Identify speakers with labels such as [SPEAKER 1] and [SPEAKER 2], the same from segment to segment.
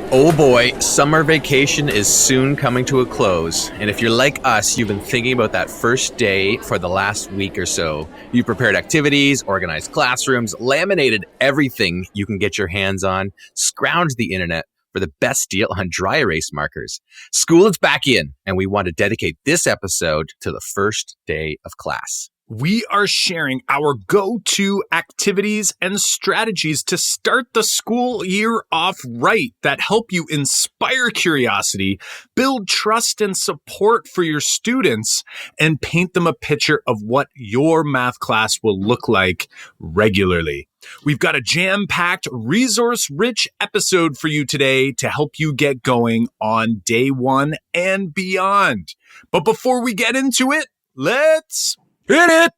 [SPEAKER 1] Oh boy, summer vacation is soon coming to a close. And if you're like us, you've been thinking about that first day for the last week or so. You prepared activities, organized classrooms, laminated everything you can get your hands on, scrounged the internet for the best deal on dry erase markers. School is back in, and we want to dedicate this episode to the first day of class.
[SPEAKER 2] We are sharing our go-to activities and strategies to start the school year off right that help you inspire curiosity, build trust and support for your students, and paint them a picture of what your math class will look like regularly. We've got a jam-packed, resource-rich episode for you today to help you get going on day one and beyond. But before we get into it, let's hit it!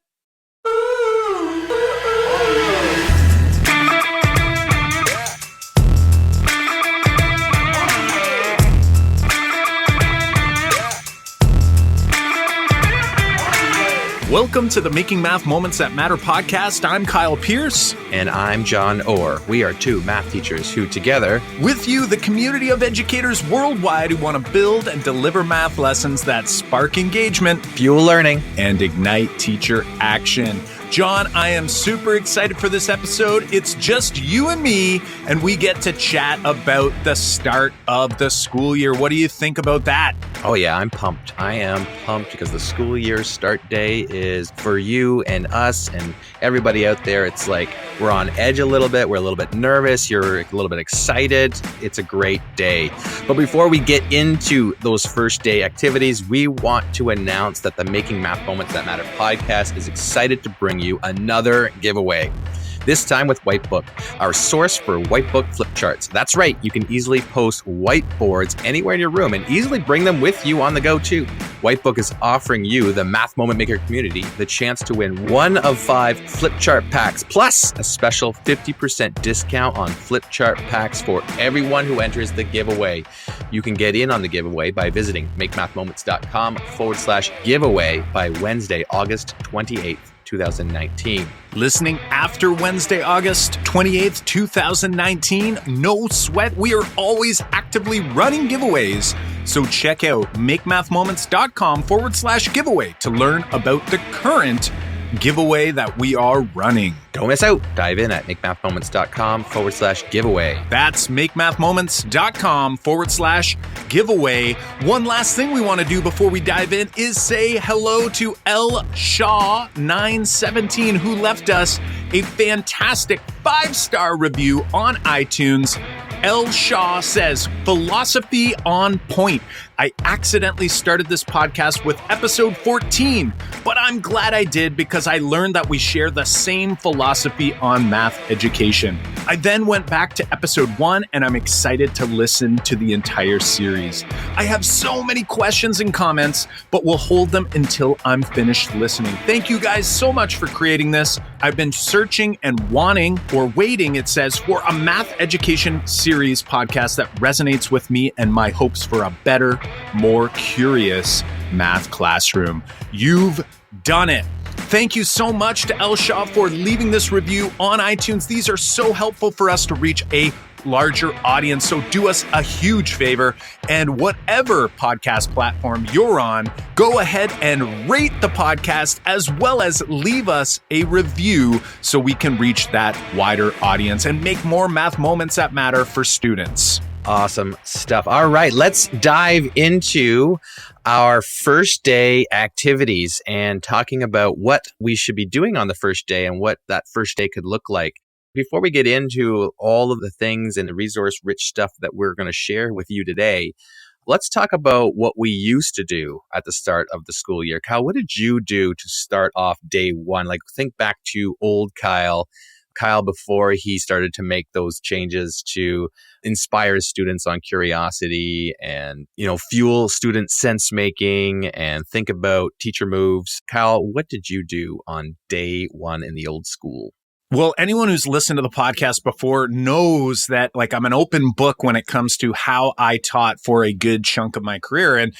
[SPEAKER 2] Welcome to the Making Math Moments That Matter podcast. I'm Kyle Pierce.
[SPEAKER 1] And I'm John Orr. We are two math teachers who together,
[SPEAKER 2] with you, the community of educators worldwide who want to build and deliver math lessons that spark engagement,
[SPEAKER 1] fuel learning,
[SPEAKER 2] and ignite teacher action. John, I am super excited for this episode. It's just you and me, and we get to chat about the start of the school year. What do you think about that?
[SPEAKER 1] Oh yeah, I'm pumped. I am pumped because the school year start day is for you and us and everybody out there. It's like we're on edge a little bit. We're a little bit nervous. You're a little bit excited. It's a great day. But before we get into those first day activities, we want to announce that the Making Math Moments That Matter podcast is excited to bring you another giveaway. This time with Whitebook, our source for Whitebook flip charts. That's right, you can easily post whiteboards anywhere in your room and easily bring them with you on the go too. Whitebook is offering you, the Math Moment Maker community, the chance to win one of 5 flip chart packs, plus a special 50% discount on flip chart packs for everyone who enters the giveaway. You can get in on the giveaway by visiting makemathmoments.com/giveaway by Wednesday, August 28th. 2019.
[SPEAKER 2] Listening after Wednesday, August 28th, 2019, no sweat. We are always actively running giveaways. So check out makemathmoments.com/giveaway to learn about the current giveaway that we are running.
[SPEAKER 1] Don't miss out. Dive in at makemathmoments.com/giveaway.
[SPEAKER 2] That's makemathmoments.com/giveaway. One last thing we want to do before we dive in is say hello to L Shaw 917, who left us a fantastic 5-star review on iTunes. L Shaw says, philosophy on point. I accidentally started this podcast with episode 14, but I'm glad I did because I learned that we share the same philosophy on math education. I then went back to episode 1 and I'm excited to listen to the entire series. I have so many questions and comments, but we'll hold them until I'm finished listening. Thank you guys so much for creating this. I've been searching and wanting, or waiting, it says, for a math education series podcast that resonates with me and my hopes for a better, more curious math classroom. You've done it. Thank you so much to El Shaw for leaving this review on iTunes. These are so helpful for us to reach a larger audience. So do us a huge favor, and whatever podcast platform you're on, go ahead and rate the podcast as well as leave us a review so we can reach that wider audience and make more math moments that matter for students.
[SPEAKER 1] Awesome stuff. All right, let's dive into our first day activities and talking about what we should be doing on the first day and what that first day could look like. Before we get into all of the things and the resource-rich stuff that we're going to share with you today, let's talk about what we used to do at the start of the school year. Kyle, what did you do to start off day one? Like, think back to old Kyle before he started to make those changes to inspire students on curiosity and, fuel student sense making and think about teacher moves. Kyle, what did you do on day one in the old school?
[SPEAKER 2] Well, anyone who's listened to the podcast before knows that like I'm an open book when it comes to how I taught for a good chunk of my career. And,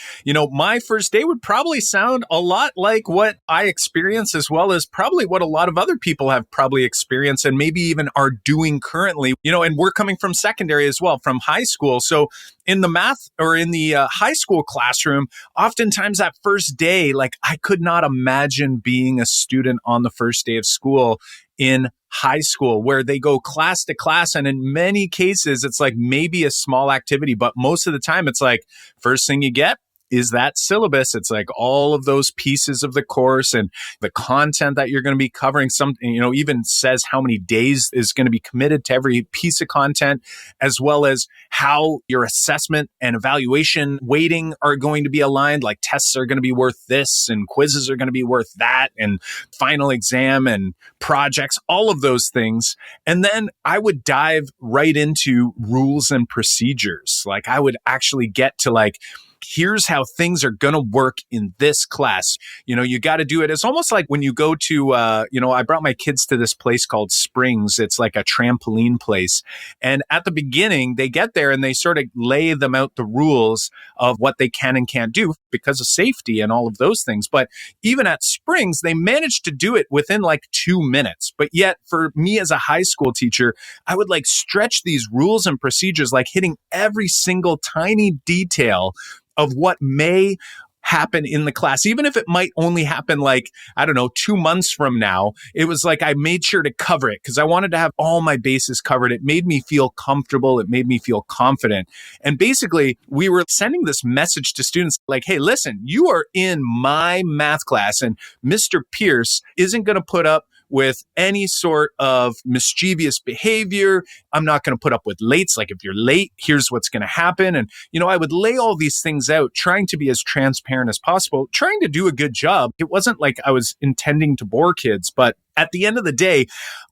[SPEAKER 2] my first day would probably sound a lot like what I experienced, as well as probably what a lot of other people have probably experienced and maybe even are doing currently, and we're coming from secondary as well, from high school. So in the math or in the high school classroom, oftentimes that first day, like I could not imagine being a student on the first day of school in high school, where they go class to class. And in many cases, it's like maybe a small activity, but most of the time it's like first thing you get is that syllabus. It's like all of those pieces of the course and the content that you're going to be covering. Something, even says how many days is going to be committed to every piece of content, as well as how your assessment and evaluation weighting are going to be aligned. Like tests are going to be worth this and quizzes are going to be worth that and final exam and projects, all of those things. And then I would dive right into rules and procedures. Like I would actually get to like, here's how things are going to work in this class. You got to do it. It's almost like when you go to, I brought my kids to this place called Springs. It's like a trampoline place. And at the beginning, they get there and they sort of lay them out the rules of what they can and can't do because of safety and all of those things. But even at Springs, they managed to do it within like 2 minutes. But yet for me as a high school teacher, I would like stretch these rules and procedures, like hitting every single tiny detail of what may happen in the class, even if it might only happen like, I don't know, 2 months from now. It was like I made sure to cover it because I wanted to have all my bases covered. It made me feel comfortable. It made me feel confident. And basically, we were sending this message to students like, hey, listen, you are in my math class and Mr. Pierce isn't going to put up with any sort of mischievous behavior. I'm not going to put up with lates. Like if you're late, here's what's going to happen. And, I would lay all these things out, trying to be as transparent as possible, trying to do a good job. It wasn't like I was intending to bore kids, but at the end of the day,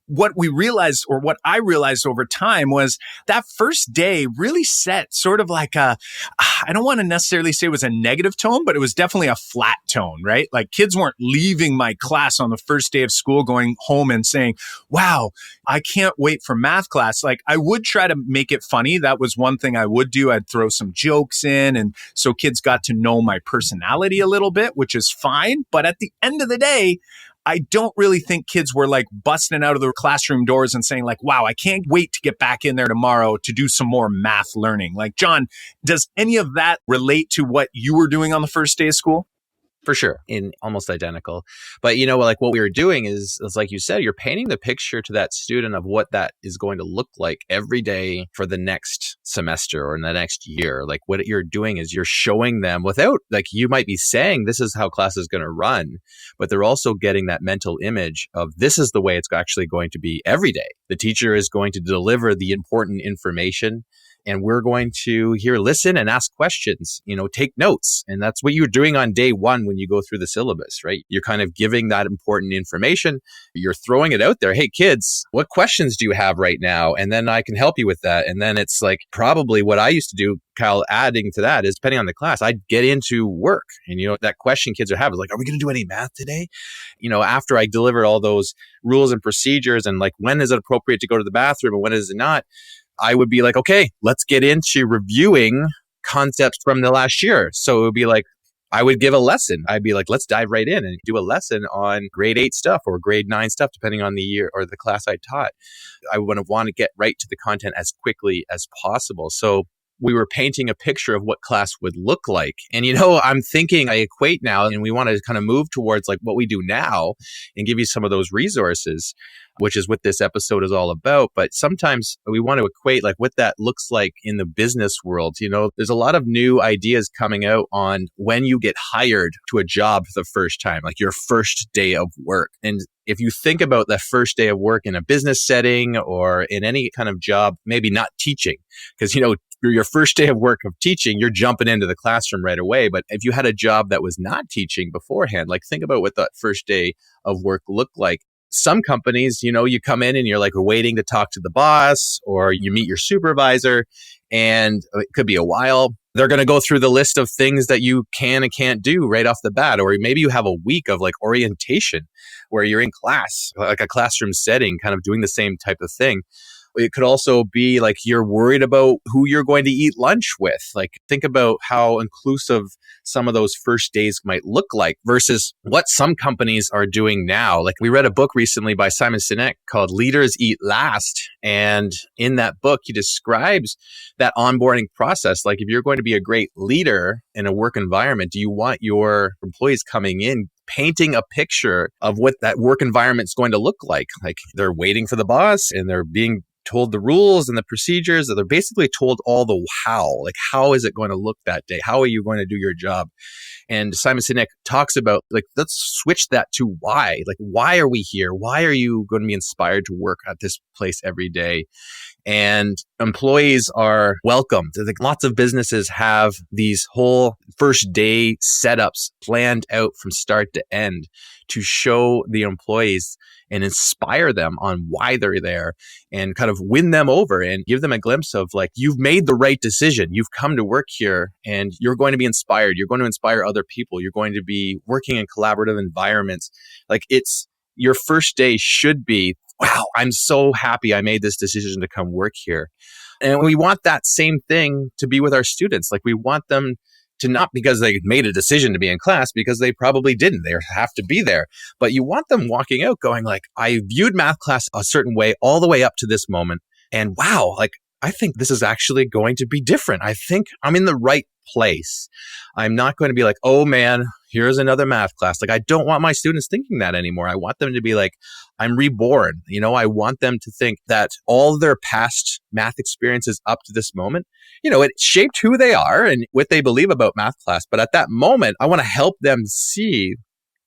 [SPEAKER 2] what we realized, or what I realized over time, was that first day really set sort of like I don't want to necessarily say it was a negative tone, but it was definitely a flat tone, right? Like kids weren't leaving my class on the first day of school going home and saying, wow, I can't wait for math class. Like I would try to make it funny. That was one thing I would do. I'd throw some jokes in. And so kids got to know my personality a little bit, which is fine. But at the end of the day, I don't really think kids were like busting out of the classroom doors and saying like, wow, I can't wait to get back in there tomorrow to do some more math learning. Like, John, does any of that relate to what you were doing on the first day of school?
[SPEAKER 1] For sure, in almost identical. But like what we were doing is like you said, you're painting the picture to that student of what that is going to look like every day for the next semester or in the next year. Like what you're doing is you're showing them without, like you might be saying, this is how class is going to run, but they're also getting that mental image of this is the way it's actually going to be every day. The teacher is going to deliver the important information. And we're going to listen and ask questions, take notes. And that's what you're doing on day one when you go through the syllabus, right? You're kind of giving that important information. You're throwing it out there. Hey, kids, what questions do you have right now? And then I can help you with that. And then it's like probably what I used to do, Kyle, adding to that is depending on the class, I'd get into work. And, that question kids are having is like, are we going to do any math today? After I delivered all those rules and procedures and like, when is it appropriate to go to the bathroom and when is it not? I would be like, okay, let's get into reviewing concepts from the last year. So it would be like, I would give a lesson. I'd be like, let's dive right in and do a lesson on grade 8 stuff or grade 9 stuff, depending on the year or the class I taught. I would want to get right to the content as quickly as possible. So we were painting a picture of what class would look like. And, I'm thinking I equate now, and we want to kind of move towards like what we do now and give you some of those resources, which is what this episode is all about. But sometimes we want to equate like what that looks like in the business world. There's a lot of new ideas coming out on when you get hired to a job for the first time, like your first day of work. And if you think about that first day of work in a business setting or in any kind of job, maybe not teaching, because, your first day of work of teaching, you're jumping into the classroom right away. But if you had a job that was not teaching beforehand, like think about what that first day of work looked like. Some companies, you come in and you're like waiting to talk to the boss or you meet your supervisor and it could be a while. They're going to go through the list of things that you can and can't do right off the bat. Or maybe you have a week of like orientation where you're in class, like a classroom setting, kind of doing the same type of thing. It could also be like you're worried about who you're going to eat lunch with. Like, think about how inclusive some of those first days might look like versus what some companies are doing now. Like, we read a book recently by Simon Sinek called Leaders Eat Last. And in that book, he describes that onboarding process. Like, if you're going to be a great leader in a work environment, do you want your employees coming in painting a picture of what that work environment is going to look like? Like, they're waiting for the boss and they're being told the rules and the procedures, that they're basically told all the how, like, how is it going to look that day? How are you going to do your job? And Simon Sinek talks about, like, let's switch that to why. Like, why are we here? Why are you going to be inspired to work at this place every day? And employees are welcomed. Like, lots of businesses have these whole first day setups planned out from start to end to show the employees and inspire them on why they're there and kind of win them over and give them a glimpse of, like, you've made the right decision. You've come to work here and you're going to be inspired. You're going to inspire other people. You're going to be working in collaborative environments. Like, it's your first day should be, wow, I'm so happy I made this decision to come work here. And we want that same thing to be with our students. Like, we want them to, not because they made a decision to be in class, because they probably didn't. They have to be there. But you want them walking out going, like, I viewed math class a certain way all the way up to this moment. And wow, like, I think this is actually going to be different. I think I'm in the right place. I'm not going to be like, oh man, here's another math class. Like, I don't want my students thinking that anymore. I want them to be like, I'm reborn. You know, I want them to think that all of their past math experiences up to this moment, you know, it shaped who they are and what they believe about math class. But at that moment, I want to help them see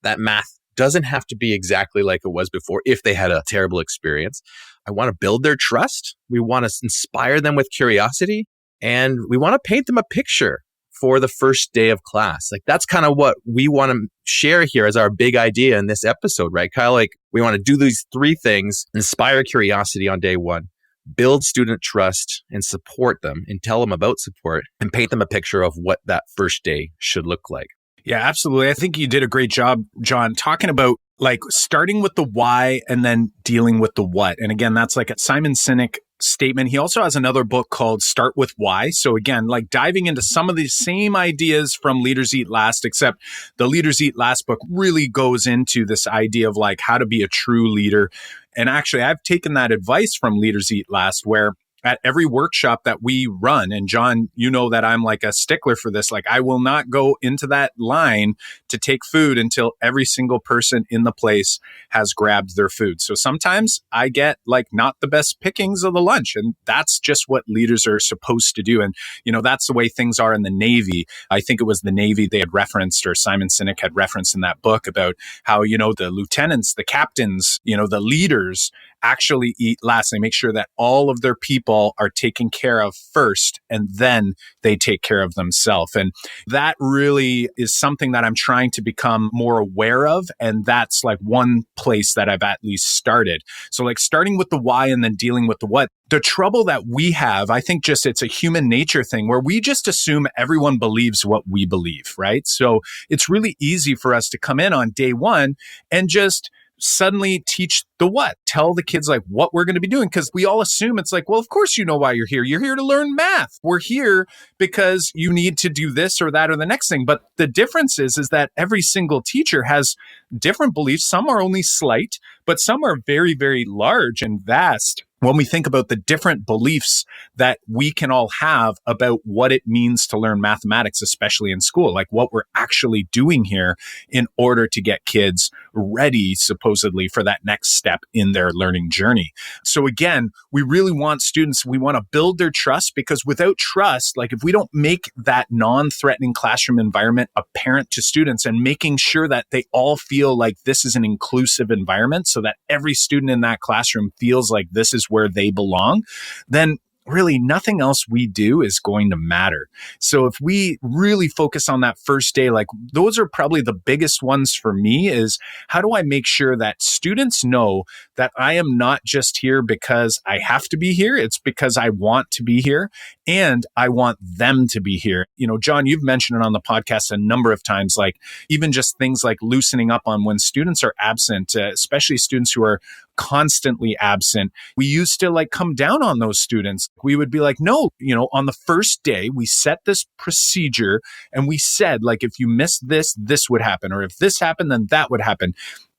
[SPEAKER 1] that math doesn't have to be exactly like it was before if they had a terrible experience. I want to build their trust. We want to inspire them with curiosity, and we want to paint them a picture for the first day of class. Like, that's kind of what we want to share here as our big idea in this episode, right, Kyle? Like, we want to do these three things: inspire curiosity on day one, build student trust and support them and tell them about support, and paint them a picture of what that first day should look like.
[SPEAKER 2] Yeah, absolutely. I think you did a great job, John, talking about, like, starting with the why and then dealing with the what. And again, that's like a Simon Sinek statement. He also has another book called Start With Why. So again, like, diving into some of the same ideas from Leaders Eat Last, except the Leaders Eat Last book really goes into this idea of, like, how to be a true leader. And actually, I've taken that advice from Leaders Eat Last, where at every workshop that we run, and John, you know that I'm like a stickler for this. Like, I will not go into that line to take food until every single person in the place has grabbed their food. So sometimes I get, like, not the best pickings of the lunch, and that's just what leaders are supposed to do. And, you know, that's the way things are in the Navy. I think it was the Navy they had referenced, or Simon Sinek had referenced in that book, about how, you know, the lieutenants, the captains, you know, the leaders actually eat last. They make sure that all of their people are taken care of first, and then they take care of themselves. And that really is something that I'm trying to become more aware of. And that's, like, one place that I've at least started. So, like, starting with the why and then dealing with the what. The trouble that we have, I think, just it's a human nature thing where we just assume everyone believes what we believe, right? So it's really easy for us to come in on day one and just suddenly teach the what, tell the kids, like, what we're going to be doing. Because we all assume it's like, well, of course, you know why you're here. You're here to learn math. We're here because you need to do this or that or the next thing. But the difference is that every single teacher has different beliefs. Some are only slight, but some are very, very large and vast. When we think about the different beliefs that we can all have about what it means to learn mathematics, especially in school, like what we're actually doing here in order to get kids ready, supposedly, for that next step in their learning journey. So again, we really want students, we want to build their trust, because without trust, like, if we don't make that non-threatening classroom environment apparent to students and making sure that they all feel like this is an inclusive environment so that every student in that classroom feels like this is where they belong, then really nothing else we do is going to matter. So if we really focus on that first day, like those are probably the biggest ones for me is how do I make sure that students know that I am not just here because I have to be here. It's because I want to be here and I want them to be here. You know, John, you've mentioned it on the podcast a number of times, like even just things like loosening up on when students are absent, especially students who are constantly absent. We used to like come down on those students. We would be like, no, you know, on the first day, we set this procedure and we said, like, if you missed this, this would happen. Or if this happened, then that would happen.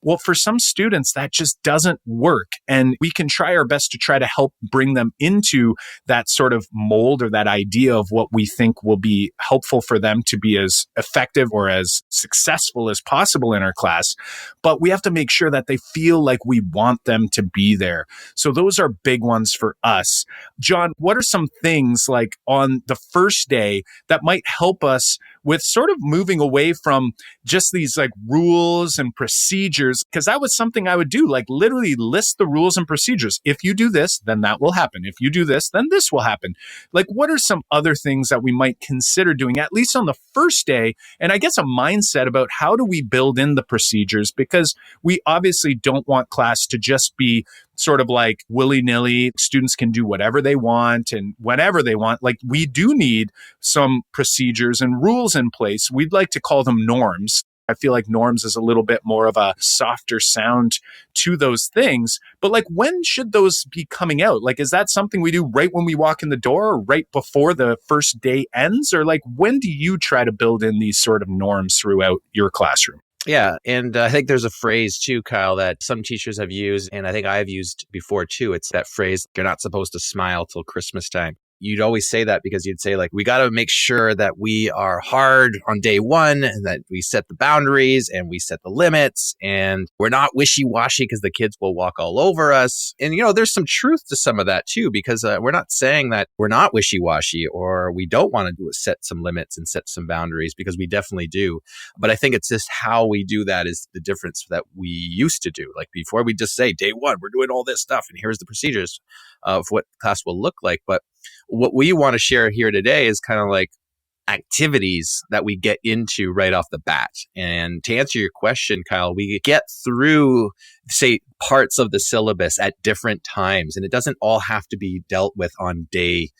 [SPEAKER 2] Well, for some students, that just doesn't work. And we can try our best to try to help bring them into that sort of mold or that idea of what we think will be helpful for them to be as effective or as successful as possible in our class. But we have to make sure that they feel like we want them to be there. So those are big ones for us. John, what are some things like on the first day that might help us with sort of moving away from just these like rules and procedures? Because that was something I would do, like literally list the rules and procedures. If you do this, then that will happen. If you do this, then this will happen. Like, what are some other things that we might consider doing, at least on the first day? And I guess a mindset about how do we build in the procedures? Because we obviously don't want class to just be sort of like willy-nilly. Students can do whatever they want and whenever they want. Like, we do need some procedures and rules in place. We'd like to call them norms. I feel like norms is a little bit more of a softer sound to those things. But like, when should those be coming out? Like, is that something we do right when we walk in the door or right before the first day ends? Or like, when do you try to build in these sort of norms throughout your classroom?
[SPEAKER 1] Yeah. And I think there's a phrase too, Kyle, that some teachers have used, and I think I've used before too. It's that phrase, you're not supposed to smile till Christmas time. You'd always say that because you'd say, like, we got to make sure that we are hard on day one and that we set the boundaries and we set the limits and we're not wishy-washy because the kids will walk all over us. And, you know, there's some truth to some of that too, because we're not saying that we're not wishy-washy or we don't want to do is set some limits and set some boundaries, because we definitely do. But I think it's just how we do that is the difference that we used to do. Like, before, we just say day one, we're doing all this stuff and here's the procedures of what class will look like. But what we want to share here today is kind of like activities that we get into right off the bat. And to answer your question, Kyle, we get through, say, parts of the syllabus at different times, and it doesn't all have to be dealt with on day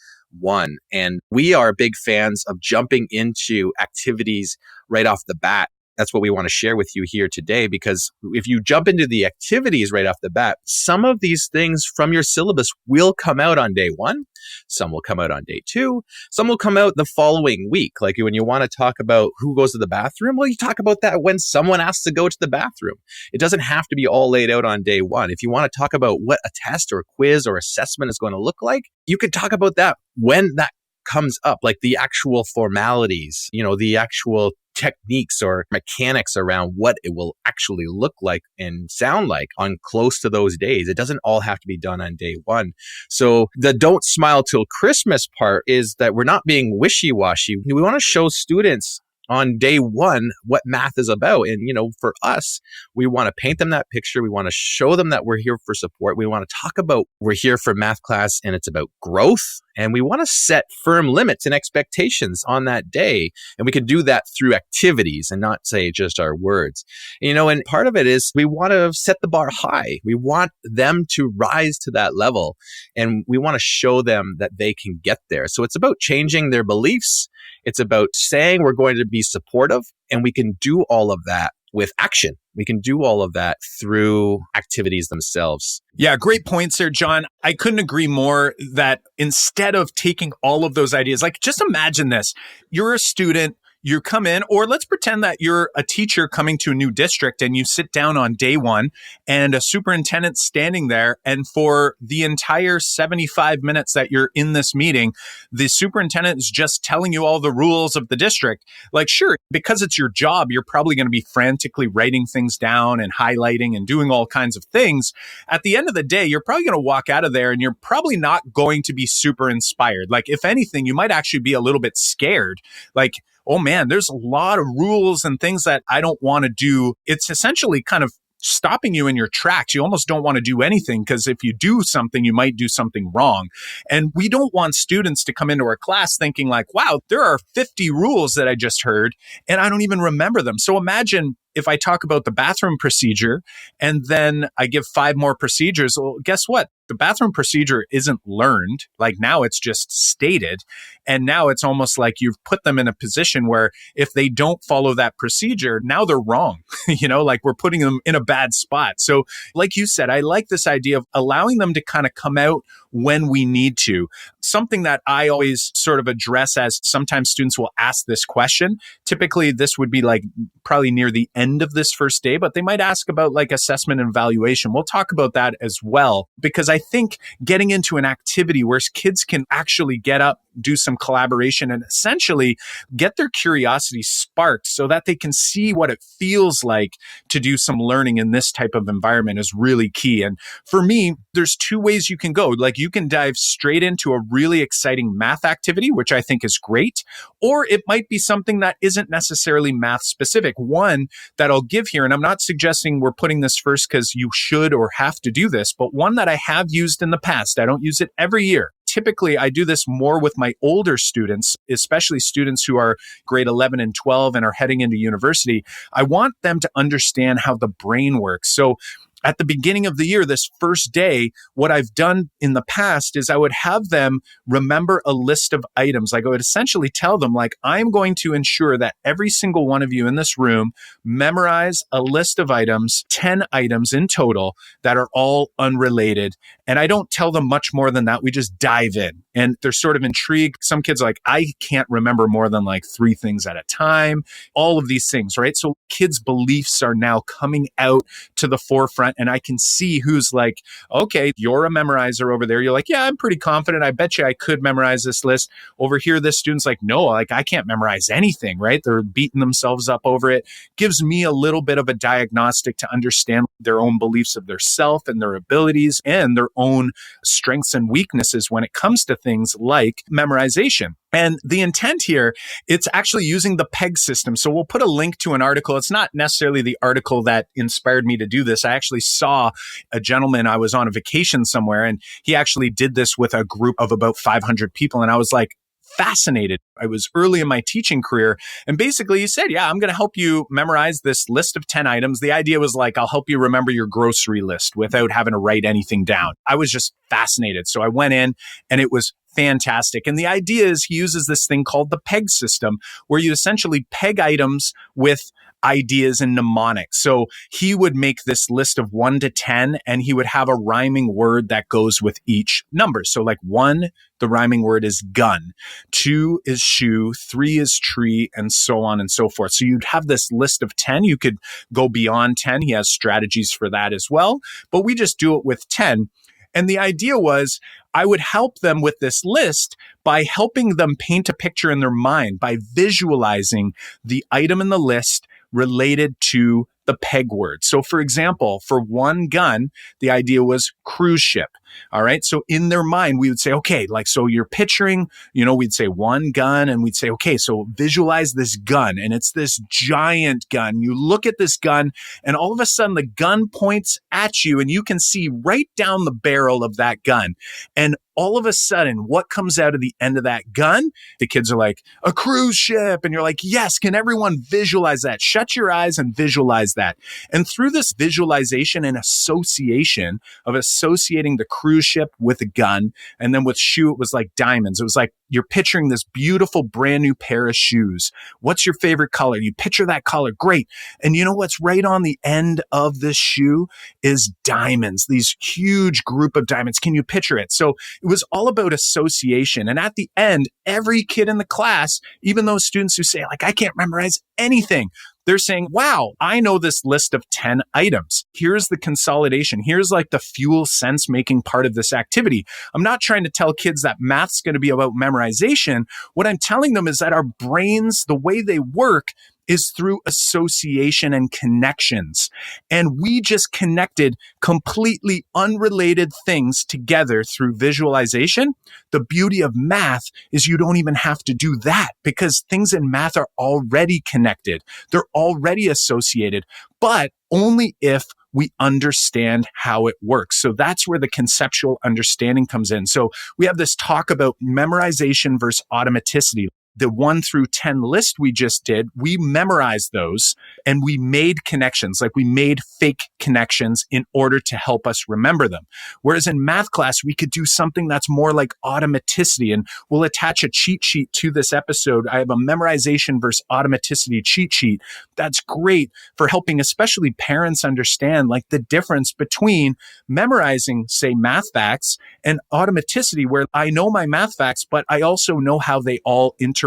[SPEAKER 1] one. And we are big fans of jumping into activities right off the bat. That's what we want to share with you here today, because if you jump into the activities right off the bat, some of these things from your syllabus will come out on day one. Some will come out on day two. Some will come out the following week. Like, when you want to talk about who goes to the bathroom, well, you talk about that when someone asks to go to the bathroom. It doesn't have to be all laid out on day one. If you want to talk about what a test or a quiz or assessment is going to look like, you could talk about that when that comes up, like the actual formalities, you know, the actual techniques or mechanics around what it will actually look like and sound like on close to those days. It doesn't all have to be done on day one. So the don't smile till Christmas part is that we're not being wishy-washy. We want to show students on day one what math is about. And, you know, for us, we want to paint them that picture. We want to show them that we're here for support. We want to talk about we're here for math class and it's about growth. And we want to set firm limits and expectations on that day. And we can do that through activities and not say just our words. You know, and part of it is we want to set the bar high. We want them to rise to that level. And we want to show them that they can get there. So it's about changing their beliefs. It's about saying we're going to be supportive, and we can do all of that with action. We can do all of that through activities themselves.
[SPEAKER 2] Yeah, great points there, John. I couldn't agree more that instead of taking all of those ideas, like, just imagine this. You're a student. You come in, or let's pretend that you're a teacher coming to a new district and you sit down on day one and a superintendent's standing there. And for the entire 75 minutes that you're in this meeting, the superintendent is just telling you all the rules of the district. Like, sure, because it's your job, you're probably going to be frantically writing things down and highlighting and doing all kinds of things. At the end of the day, you're probably going to walk out of there and you're probably not going to be super inspired. Like, if anything, you might actually be a little bit scared. Like, oh man, there's a lot of rules and things that I don't want to do. It's essentially kind of stopping you in your tracks. You almost don't want to do anything because if you do something, you might do something wrong. And we don't want students to come into our class thinking like, wow, there are 50 rules that I just heard and I don't even remember them. So imagine if I talk about the bathroom procedure and then I give 5 more procedures, well, guess what? The bathroom procedure isn't learned. Like now it's just stated. And now it's almost like you've put them in a position where if they don't follow that procedure, now they're wrong. Like we're putting them in a bad spot. So like you said, I like this idea of allowing them to kind of come out when we need to. Something that I always sort of address as sometimes students will ask this question. Typically, this would be like probably near the end of this first day, but they might ask about like assessment and evaluation. We'll talk about that as well, because I think getting into an activity where kids can actually get up, do some collaboration, and essentially get their curiosity sparked so that they can see what it feels like to do some learning in this type of environment is really key. And for me, there's 2 ways you can go. Like you can dive straight into a really exciting math activity, which I think is great, or it might be something that isn't necessarily math specific. One that I'll give here, and I'm not suggesting we're putting this first because you should or have to do this, but one that I have used in the past. I don't use it every year. Typically, I do this more with my older students, especially students who are grade 11 and 12 and are heading into university. I want them to understand how the brain works. So at the beginning of the year, this first day, what I've done in the past is I would have them remember a list of items. Like I would essentially tell them, like, I'm going to ensure that every single one of you in this room memorize a list of items, 10 items in total that are all unrelated. And I don't tell them much more than that. We just dive in and they're sort of intrigued. Some kids are like, I can't remember more than like 3 things at a time, all of these things, right? So kids' beliefs are now coming out to the forefront. And I can see who's like, okay, you're a memorizer over there. You're like, yeah, I'm pretty confident. I bet you I could memorize this list. Over here, this student's like, no, like I can't memorize anything, right? They're beating themselves up over it. Gives me a little bit of a diagnostic to understand their own beliefs of their self and their abilities and their own strengths and weaknesses when it comes to things like memorization. And the intent here, it's actually using the PEG system. So we'll put a link to an article. It's not necessarily the article that inspired me to do this. I actually saw a gentleman, I was on a vacation somewhere, and he actually did this with a group of about 500 people. And I was like, fascinated. I was early in my teaching career. And basically he said, yeah, I'm going to help you memorize this list of 10 items. The idea was like, I'll help you remember your grocery list without having to write anything down. I was just fascinated. So I went in and it was fantastic. And the idea is he uses this thing called the PEG system, where you essentially peg items with ideas and mnemonics. So he would make this list of 1 to 10, and he would have a rhyming word that goes with each number. So like 1, the rhyming word is gun, 2 is shoe, 3 is tree, and so on and so forth. So you'd have this list of 10. You could go beyond 10. He has strategies for that as well, but we just do it with 10. And the idea was I would help them with this list by helping them paint a picture in their mind by visualizing the item in the list related to the PEG word. So for example, for 1 gun, the idea was cruise ship. All right. So in their mind, we would say, okay, like, so you're picturing, we'd say 1 gun and we'd say, okay, so visualize this gun. And it's this giant gun. You look at this gun and all of a sudden the gun points at you and you can see right down the barrel of that gun. And all of a sudden, what comes out of the end of that gun? The kids are like, a cruise ship. And you're like, yes, can everyone visualize that? Shut your eyes and visualize that. And through this visualization and association of associating the cruise ship with a gun, and then with shoe, it was like diamonds. It was like you're picturing this beautiful brand new pair of shoes. What's your favorite color? You picture that color. Great. And you know what's right on the end of this shoe is diamonds, these huge group of diamonds. Can you picture it? So it was all about association. And at the end, every kid in the class, even those students who say, like, I can't memorize anything, they're saying, wow, I know this list of 10 items. Here's the consolidation. Here's like the fuel sense making part of this activity. I'm not trying to tell kids that math's going to be about memorization. What I'm telling them is that our brains, the way they work, is through association and connections. And we just connected completely unrelated things together through visualization. The beauty of math is you don't even have to do that because things in math are already connected. They're already associated, but only if we understand how it works. So that's where the conceptual understanding comes in. So we have this talk about memorization versus automaticity. The 1 through 10 list we just did, we memorized those and we made connections, like we made fake connections in order to help us remember them. Whereas in math class, we could do something that's more like automaticity, and we'll attach a cheat sheet to this episode. I have a memorization versus automaticity cheat sheet. That's great for helping especially parents understand like the difference between memorizing, say, math facts and automaticity, where I know my math facts, but I also know how they all interrelate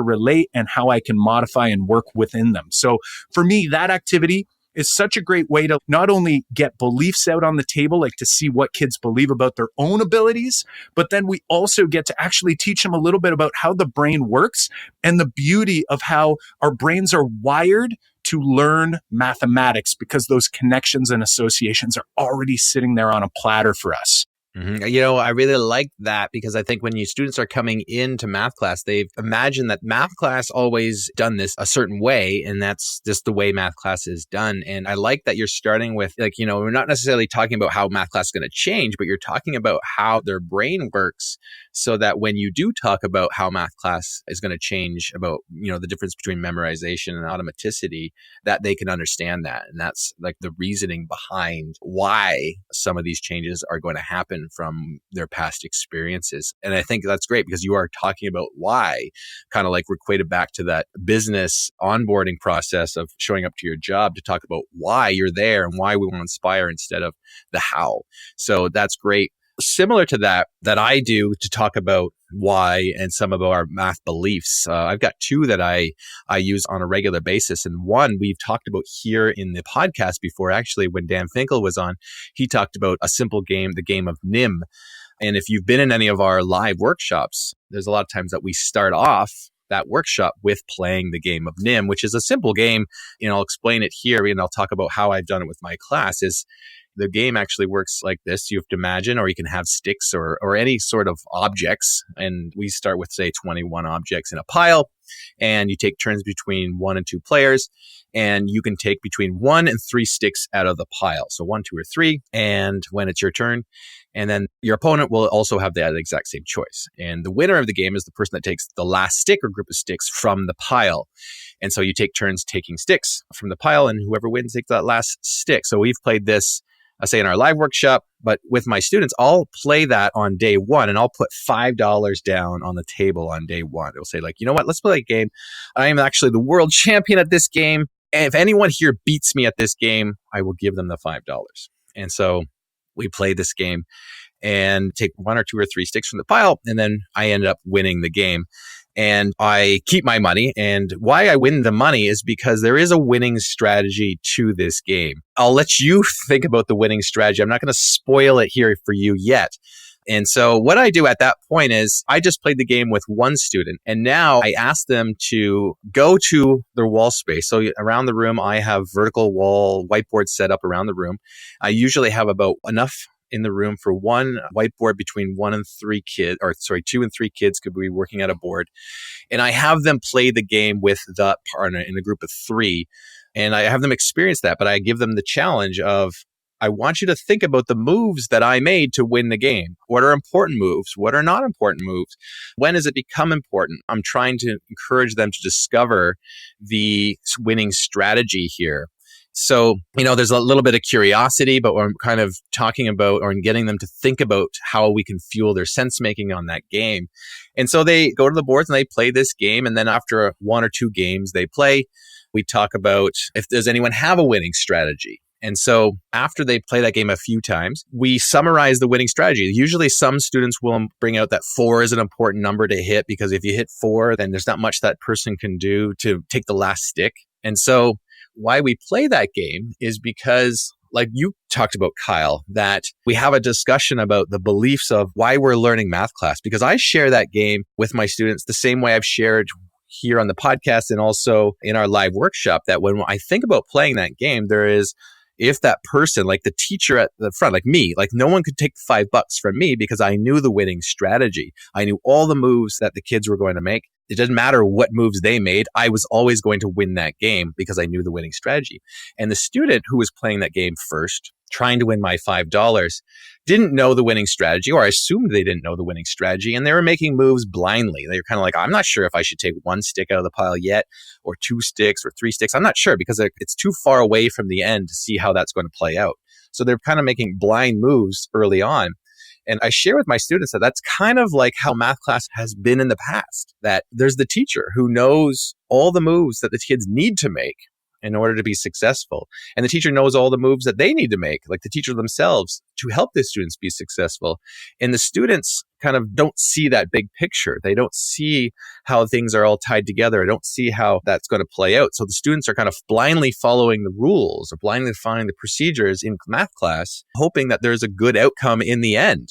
[SPEAKER 2] and how I can modify and work within them. So for me, that activity is such a great way to not only get beliefs out on the table, like to see what kids believe about their own abilities, but then we also get to actually teach them a little bit about how the brain works and the beauty of how our brains are wired to learn mathematics, because those connections and associations are already sitting there on a platter for us.
[SPEAKER 1] I really like that, because I think when students are coming into math class, they've imagined that math class always done this a certain way, and that's just the way math class is done. And I like that you're starting with, we're not necessarily talking about how math class is going to change, but you're talking about how their brain works, so that when you do talk about how math class is going to change, about, the difference between memorization and automaticity, that they can understand that. And that's like the reasoning behind why some of these changes are going to happen from their past experiences. And I think that's great, because you are talking about why, kind of like equated back to that business onboarding process of showing up to your job, to talk about why you're there and why we want to inspire instead of the how. So that's great. Similar to that I do to talk about why and some of our math beliefs. I've got 2 that I use on a regular basis. And one we've talked about here in the podcast before. Actually, when Dan Finkel was on, he talked about a simple game, the game of NIM. And if you've been in any of our live workshops, there's a lot of times that we start off that workshop with playing the game of NIM, which is a simple game. I'll explain it here, and I'll talk about how I've done it with my class. The game actually works like this. You have to imagine, or you can have sticks or any sort of objects. And we start with, say, 21 objects in a pile. And you take turns between 1 and 2 players. And you can take between 1 and 3 sticks out of the pile. So 1, 2, or 3. And when it's your turn, and then your opponent will also have that exact same choice. And the winner of the game is the person that takes the last stick or group of sticks from the pile. And so you take turns taking sticks from the pile, and whoever wins takes that last stick. So we've played this, say, in our live workshop, but with my students, I'll play that on day 1, and I'll put $5 down on the table on day 1. It'll say, like, you know what, let's play a game. I am actually the world champion at this game. And if anyone here beats me at this game, I will give them the $5. And so we play this game and take 1 or 2 or 3 sticks from the pile, and then I end up winning the game. And I keep my money. And why I win the money is because there is a winning strategy to this game. I'll let you think about the winning strategy. I'm not going to spoil it here for you yet. And so what I do at that point is I just played the game with one student, and now I ask them to go to their wall space. So around the room, I have vertical wall whiteboards set up around the room. I usually have about enough in the room for one whiteboard between 2 and 3 kids could be working at a board. And I have them play the game with the partner in a group of 3. And I have them experience that, but I give them the challenge of, I want you to think about the moves that I made to win the game. What are important moves? What are not important moves? When does it become important? I'm trying to encourage them to discover the winning strategy here. So, there's a little bit of curiosity, but we're kind of talking about or getting them to think about how we can fuel their sense making on that game. And so they go to the boards and they play this game. And then after 1 or 2 games they play, we talk about if does anyone have a winning strategy. And so after they play that game a few times, we summarize the winning strategy. Usually some students will bring out that 4 is an important number to hit, because if you hit 4, then there's not much that person can do to take the last stick. And so why we play that game is because, like you talked about, Kyle, that we have a discussion about the beliefs of why we're learning math class, because I share that game with my students the same way I've shared here on the podcast and also in our live workshop, that when I think about playing that game, there is, if that person, like the teacher at the front, like me, like no one could take $5 from me because I knew the winning strategy. I knew all the moves that the kids were going to make. It doesn't matter what moves they made. I was always going to win that game because I knew the winning strategy. And the student who was playing that game first trying to win my $5, didn't know the winning strategy, or I assumed they didn't know the winning strategy, and they were making moves blindly. They were kind of like, I'm not sure if I should take one stick out of the pile yet, or two sticks, or three sticks. I'm not sure because it's too far away from the end to see how that's going to play out. So they're kind of making blind moves early on. And I share with my students that that's kind of like how math class has been in the past, that there's the teacher who knows all the moves that the kids need to make in order to be successful. And the teacher knows all the moves that they need to make, like the teacher themselves, to help the students be successful. And the students kind of don't see that big picture. They don't see how things are all tied together. They don't see how that's going to play out. So the students are kind of blindly following the rules or blindly following the procedures in math class, hoping that there's a good outcome in the end,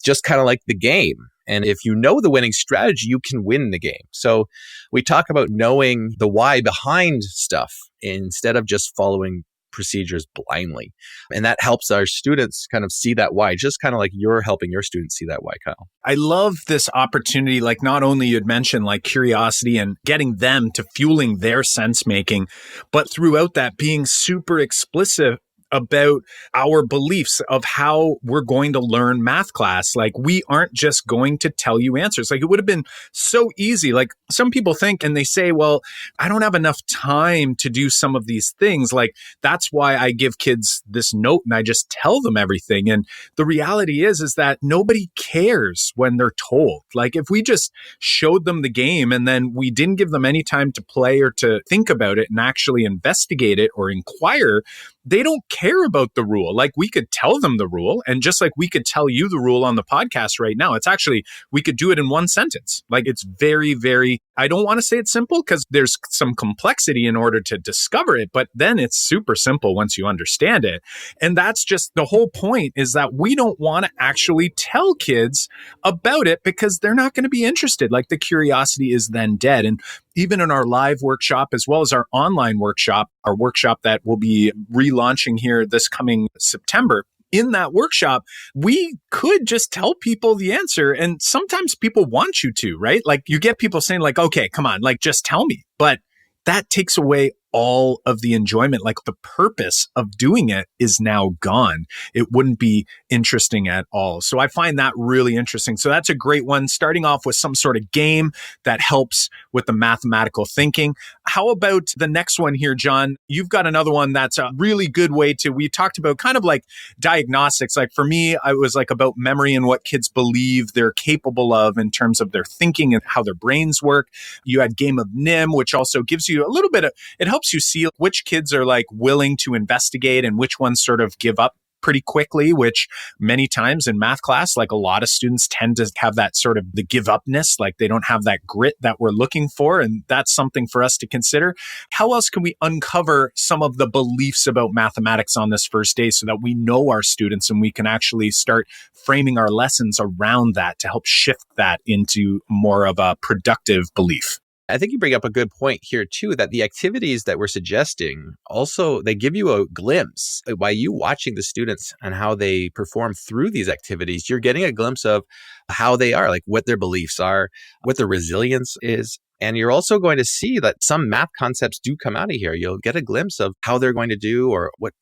[SPEAKER 1] just kind of like the game. And if you know the winning strategy, you can win the game. So we talk about knowing the why behind stuff instead of just following procedures blindly. And that helps our students kind of see that why, just kind of like you're helping your students see that why, Kyle.
[SPEAKER 2] I love this opportunity. Like, not only you'd mentioned like curiosity and getting them to fueling their sense making, but throughout that being super explicit about our beliefs of how we're going to learn math class. Like, we aren't just going to tell you answers. Like, it would have been so easy. Like, some people think and they say, well, I don't have enough time to do some of these things. Like, that's why I give kids this note and I just tell them everything. And the reality is that nobody cares when they're told. Like, if we just showed them the game and then we didn't give them any time to play or to think about it and actually investigate it or inquire, they don't care about the rule. Like, we could tell them the rule, and just like we could tell you the rule on the podcast right now, it's actually, we could do it in one sentence. Like, it's very, very, I don't want to say it's simple because there's some complexity in order to discover it, but then it's super simple once you understand it. And that's just the whole point, is that we don't want to actually tell kids about it because they're not going to be interested. Like, the curiosity is then dead. And even in our live workshop, as well as our online workshop, our workshop that we'll be relaunching here this coming September, in that workshop, we could just tell people the answer. And sometimes people want you to, right? Like, you get people saying like, okay, come on, like, just tell me. But that takes away all of the enjoyment. Like, the purpose of doing it is now gone. It wouldn't be interesting at all. So I find that really interesting. So that's a great one, starting off with some sort of game that helps with the mathematical thinking. How about the next one here, John? You've got another one that's a really good way to, we talked about kind of like diagnostics. Like, for me, I was like about memory and what kids believe they're capable of in terms of their thinking and how their brains work. You had game of NIM, which also gives you a little bit of, it helps you see which kids are like willing to investigate and which ones sort of give up pretty quickly, which many times in math class, like, a lot of students tend to have that sort of the give upness, like they don't have that grit that we're looking for. And that's something for us to consider. How else can we uncover some of the beliefs about mathematics on this first day so that we know our students and we can actually start framing our lessons around that to help shift that into more of a productive belief?
[SPEAKER 1] I think you bring up a good point here too, that the activities that we're suggesting also, they give you a glimpse by you watching the students and how they perform through these activities. You're getting a glimpse of how they are, like what their beliefs are, what their resilience is. And you're also going to see that some math concepts do come out of here. You'll get a glimpse of how they're going to do or what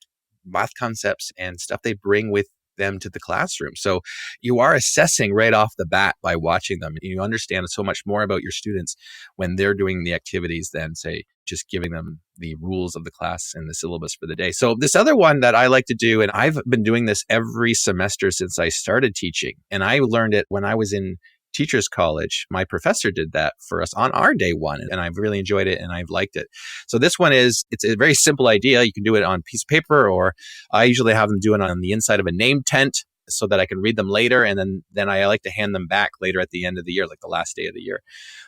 [SPEAKER 1] math concepts and stuff they bring with them to the classroom. So you are assessing right off the bat by watching them. You understand so much more about your students when they're doing the activities than, say, just giving them the rules of the class and the syllabus for the day. So this other one that I like to do, and I've been doing this every semester since I started teaching, and I learned it when I was in Teachers College. My professor did that for us on our day one, and I've really enjoyed it and I've liked it. So this one is, it's a very simple idea. You can do it on a piece of paper, or I usually have them do it on the inside of a name tent so that I can read them later. And then I like to hand them back later at the end of the year, like the last day of the year.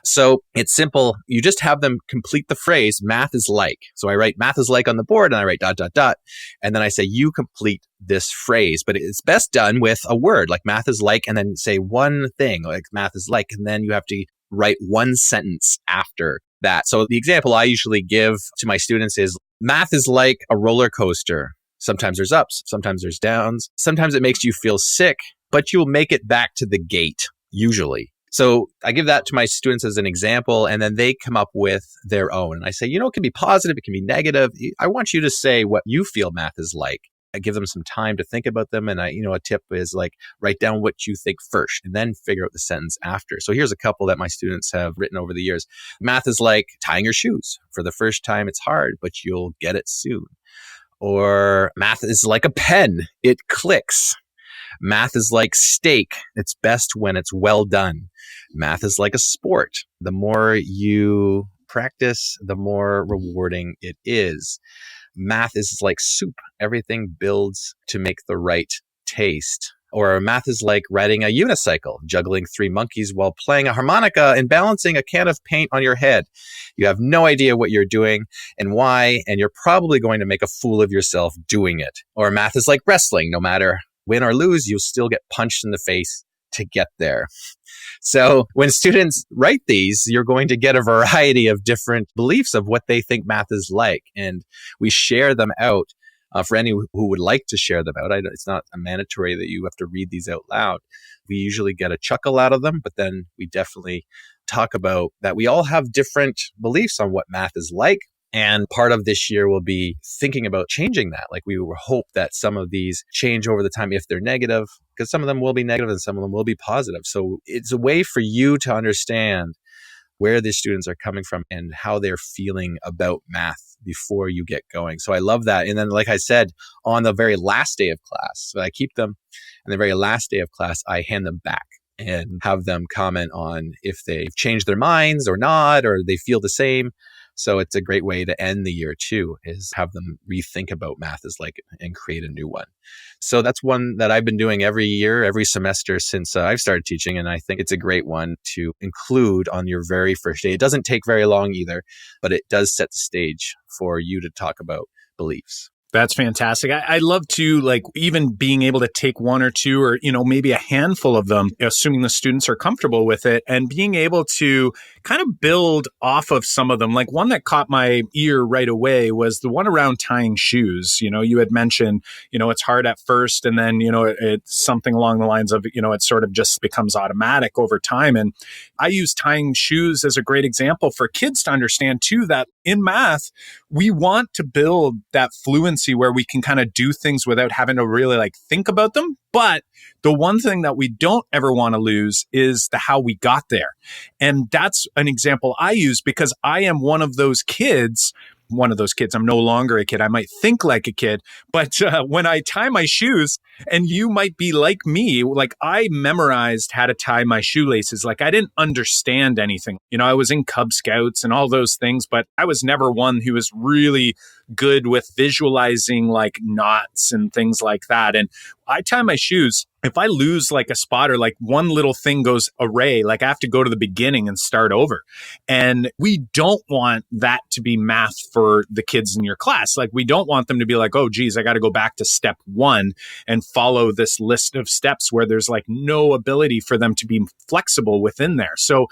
[SPEAKER 1] So it's simple. You just have them complete the phrase, math is like. So I write math is like on the board and I write ... And then I say, you complete this phrase, but it's best done with a word like math is like, and then say one thing like math is like, and then you have to write one sentence after that. So the example I usually give to my students is, math is like a roller coaster. Sometimes there's ups, sometimes there's downs. Sometimes it makes you feel sick, but you'll make it back to the gate, usually. So I give that to my students as an example, and then they come up with their own. And I say, it can be positive, it can be negative. I want you to say what you feel math is like. I give them some time to think about them. And a tip is like, write down what you think first and then figure out the sentence after. So here's a couple that my students have written over the years. Math is like tying your shoes. For the first time, it's hard, but you'll get it soon. Or math is like a pen. It clicks. Math is like steak. It's best when it's well done. Math is like a sport. The more you practice, the more rewarding it is. Math is like soup. Everything builds to make the right taste. Or math is like riding a unicycle, juggling 3 monkeys while playing a harmonica and balancing a can of paint on your head. You have no idea what you're doing and why, and you're probably going to make a fool of yourself doing it. Or math is like wrestling. No matter win or lose, you'll still get punched in the face to get there. So when students write these, you're going to get a variety of different beliefs of what they think math is like. And we share them out for any who would like to share them out. It's not a mandatory that you have to read these out loud. We usually get a chuckle out of them, but then we definitely talk about that we all have different beliefs on what math is like. And part of this year will be thinking about changing that. Like we hope that some of these change over the time if they're negative, because some of them will be negative and some of them will be positive. So it's a way for you to understand where the students are coming from and how they're feeling about math before you get going. So I love that. And then, like I said, on the very last day of class, so I keep them, and the very last day of class, I hand them back and have them comment on if they've changed their minds or not, or they feel the same. So it's a great way to end the year too, is have them rethink about math is like and create a new one. So that's one that I've been doing every year, every semester since I've started teaching. And I think it's a great one to include on your very first day. It doesn't take very long either, but it does set the stage for you to talk about beliefs.
[SPEAKER 2] That's fantastic. I love to like even being able to take one or two or, maybe a handful of them, assuming the students are comfortable with it, and being able to kind of build off of some of them. Like one that caught my ear right away was the one around tying shoes. You had mentioned, it's hard at first and then, it's something along the lines of, it sort of just becomes automatic over time. And I use tying shoes as a great example for kids to understand too, that in math, we want to build that fluency where we can kind of do things without having to really like think about them. But the one thing that we don't ever want to lose is the how we got there. And that's an example I use because I am one of those kids. I'm no longer a kid. I might think like a kid, but when I tie my shoes, and you might be like me, like I memorized how to tie my shoelaces. Like I didn't understand anything. I was in Cub Scouts and all those things, but I was never one who was really good with visualizing like knots and things like that. And I tie my shoes. If I lose like a spot or like one little thing goes array, like I have to go to the beginning and start over. And we don't want that to be math for the kids in your class. Like we don't want them to be like, oh, geez, I got to go back to step 1 and follow this list of steps where there's like no ability for them to be flexible within there. So,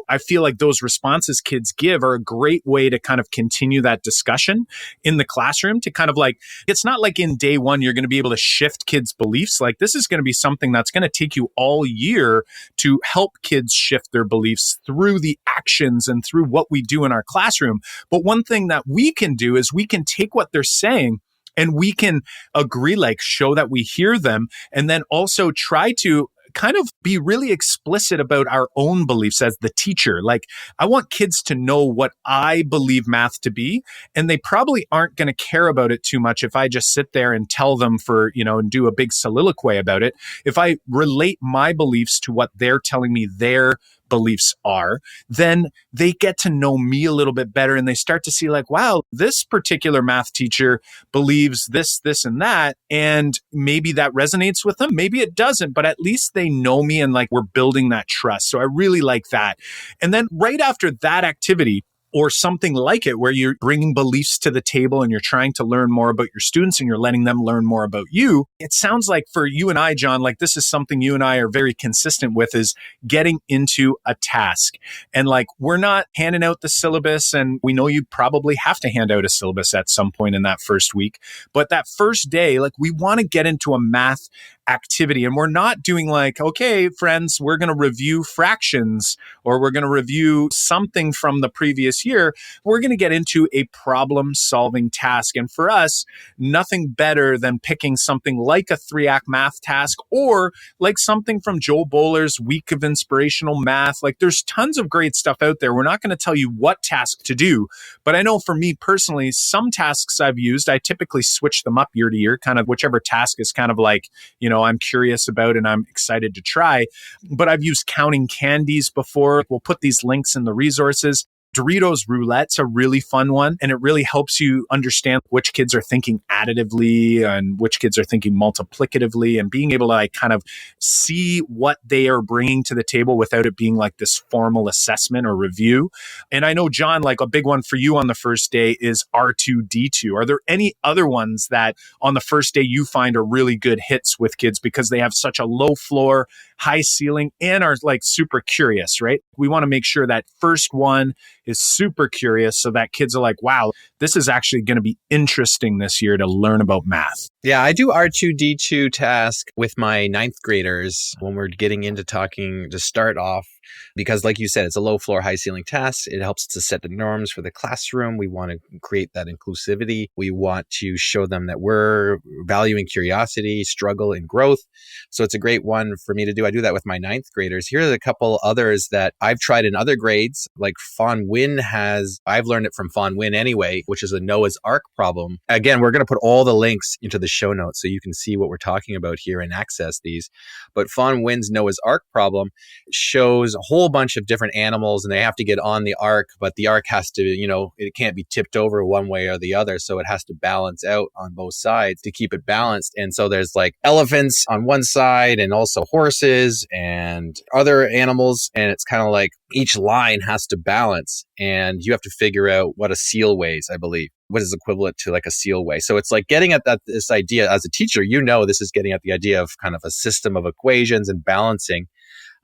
[SPEAKER 2] I feel like those responses kids give are a great way to kind of continue that discussion in the classroom to kind of like, it's not like in day 1, you're going to be able to shift kids' beliefs. Like this is going to be something that's going to take you all year to help kids shift their beliefs through the actions and through what we do in our classroom. But one thing that we can do is we can take what they're saying and we can agree, like show that we hear them, and then also try to kind of be really explicit about our own beliefs as the teacher. Like I want kids to know what I believe math to be, and they probably aren't going to care about it too much if I just sit there and tell them and do a big soliloquy about it. If I relate my beliefs to what they're telling me their beliefs are, then they get to know me a little bit better and they start to see like, wow, this particular math teacher believes this, this, and that. And maybe that resonates with them. Maybe it doesn't, but at least they know me and like we're building that trust. So I really like that. And then right after that activity, or something like it, where you're bringing beliefs to the table and you're trying to learn more about your students and you're letting them learn more about you. It sounds like for you and I, John, like this is something you and I are very consistent with, is getting into a task. And like, we're not handing out the syllabus, and we know you probably have to hand out a syllabus at some point in that first week. But that first day, like we want to get into a math activity. And we're not doing like, okay, friends, we're going to review fractions or we're going to review something from the previous year. We're going to get into a problem solving task. And for us, nothing better than picking something like a 3-act math task or like something from Joel Bowler's Week of Inspirational Math. Like there's tons of great stuff out there. We're not going to tell you what task to do, but I know for me personally, some tasks I've used, I typically switch them up year to year, kind of whichever task is kind of like, I'm curious about and I'm excited to try. But I've used counting candies before. We'll put these links in the resources. Doritos Roulette's a really fun one, and it really helps you understand which kids are thinking additively and which kids are thinking multiplicatively, and being able to like kind of see what they are bringing to the table without it being like this formal assessment or review. And I know, John, like a big one for you on the first day is R2D2. Are there any other ones that on the first day you find are really good hits with kids because they have such a low floor, high ceiling, and are like super curious, right? We want to make sure that first one is super curious so that kids are like, wow, this is actually going to be interesting this year to learn about math.
[SPEAKER 1] Yeah, I do R2D2 task with my ninth graders when we're getting into talking to start off, because like you said, it's a low floor, high ceiling task. It helps to set the norms for the classroom. We want to create that inclusivity. We want to show them that we're valuing curiosity, struggle, and growth. So it's a great one for me to do. I do that with my ninth graders. Here are a couple others that I've tried in other grades, like Fawn Win I've learned it from Fawn Win anyway, which is a Noah's Ark problem. Again, we're going to put all the links into the show notes so you can see what we're talking about here and access these. But Fawn Win's Noah's Ark problem shows a whole bunch of different animals and they have to get on the ark, but the ark has to, it can't be tipped over one way or the other. So it has to balance out on both sides to keep it balanced. And so there's like elephants on one side and also horses and other animals. And it's kind of like each line has to balance and you have to figure out what a seal weighs, I believe. What is equivalent to like a seal weigh. So it's like getting at this idea as a teacher, this is getting at the idea of kind of a system of equations and balancing,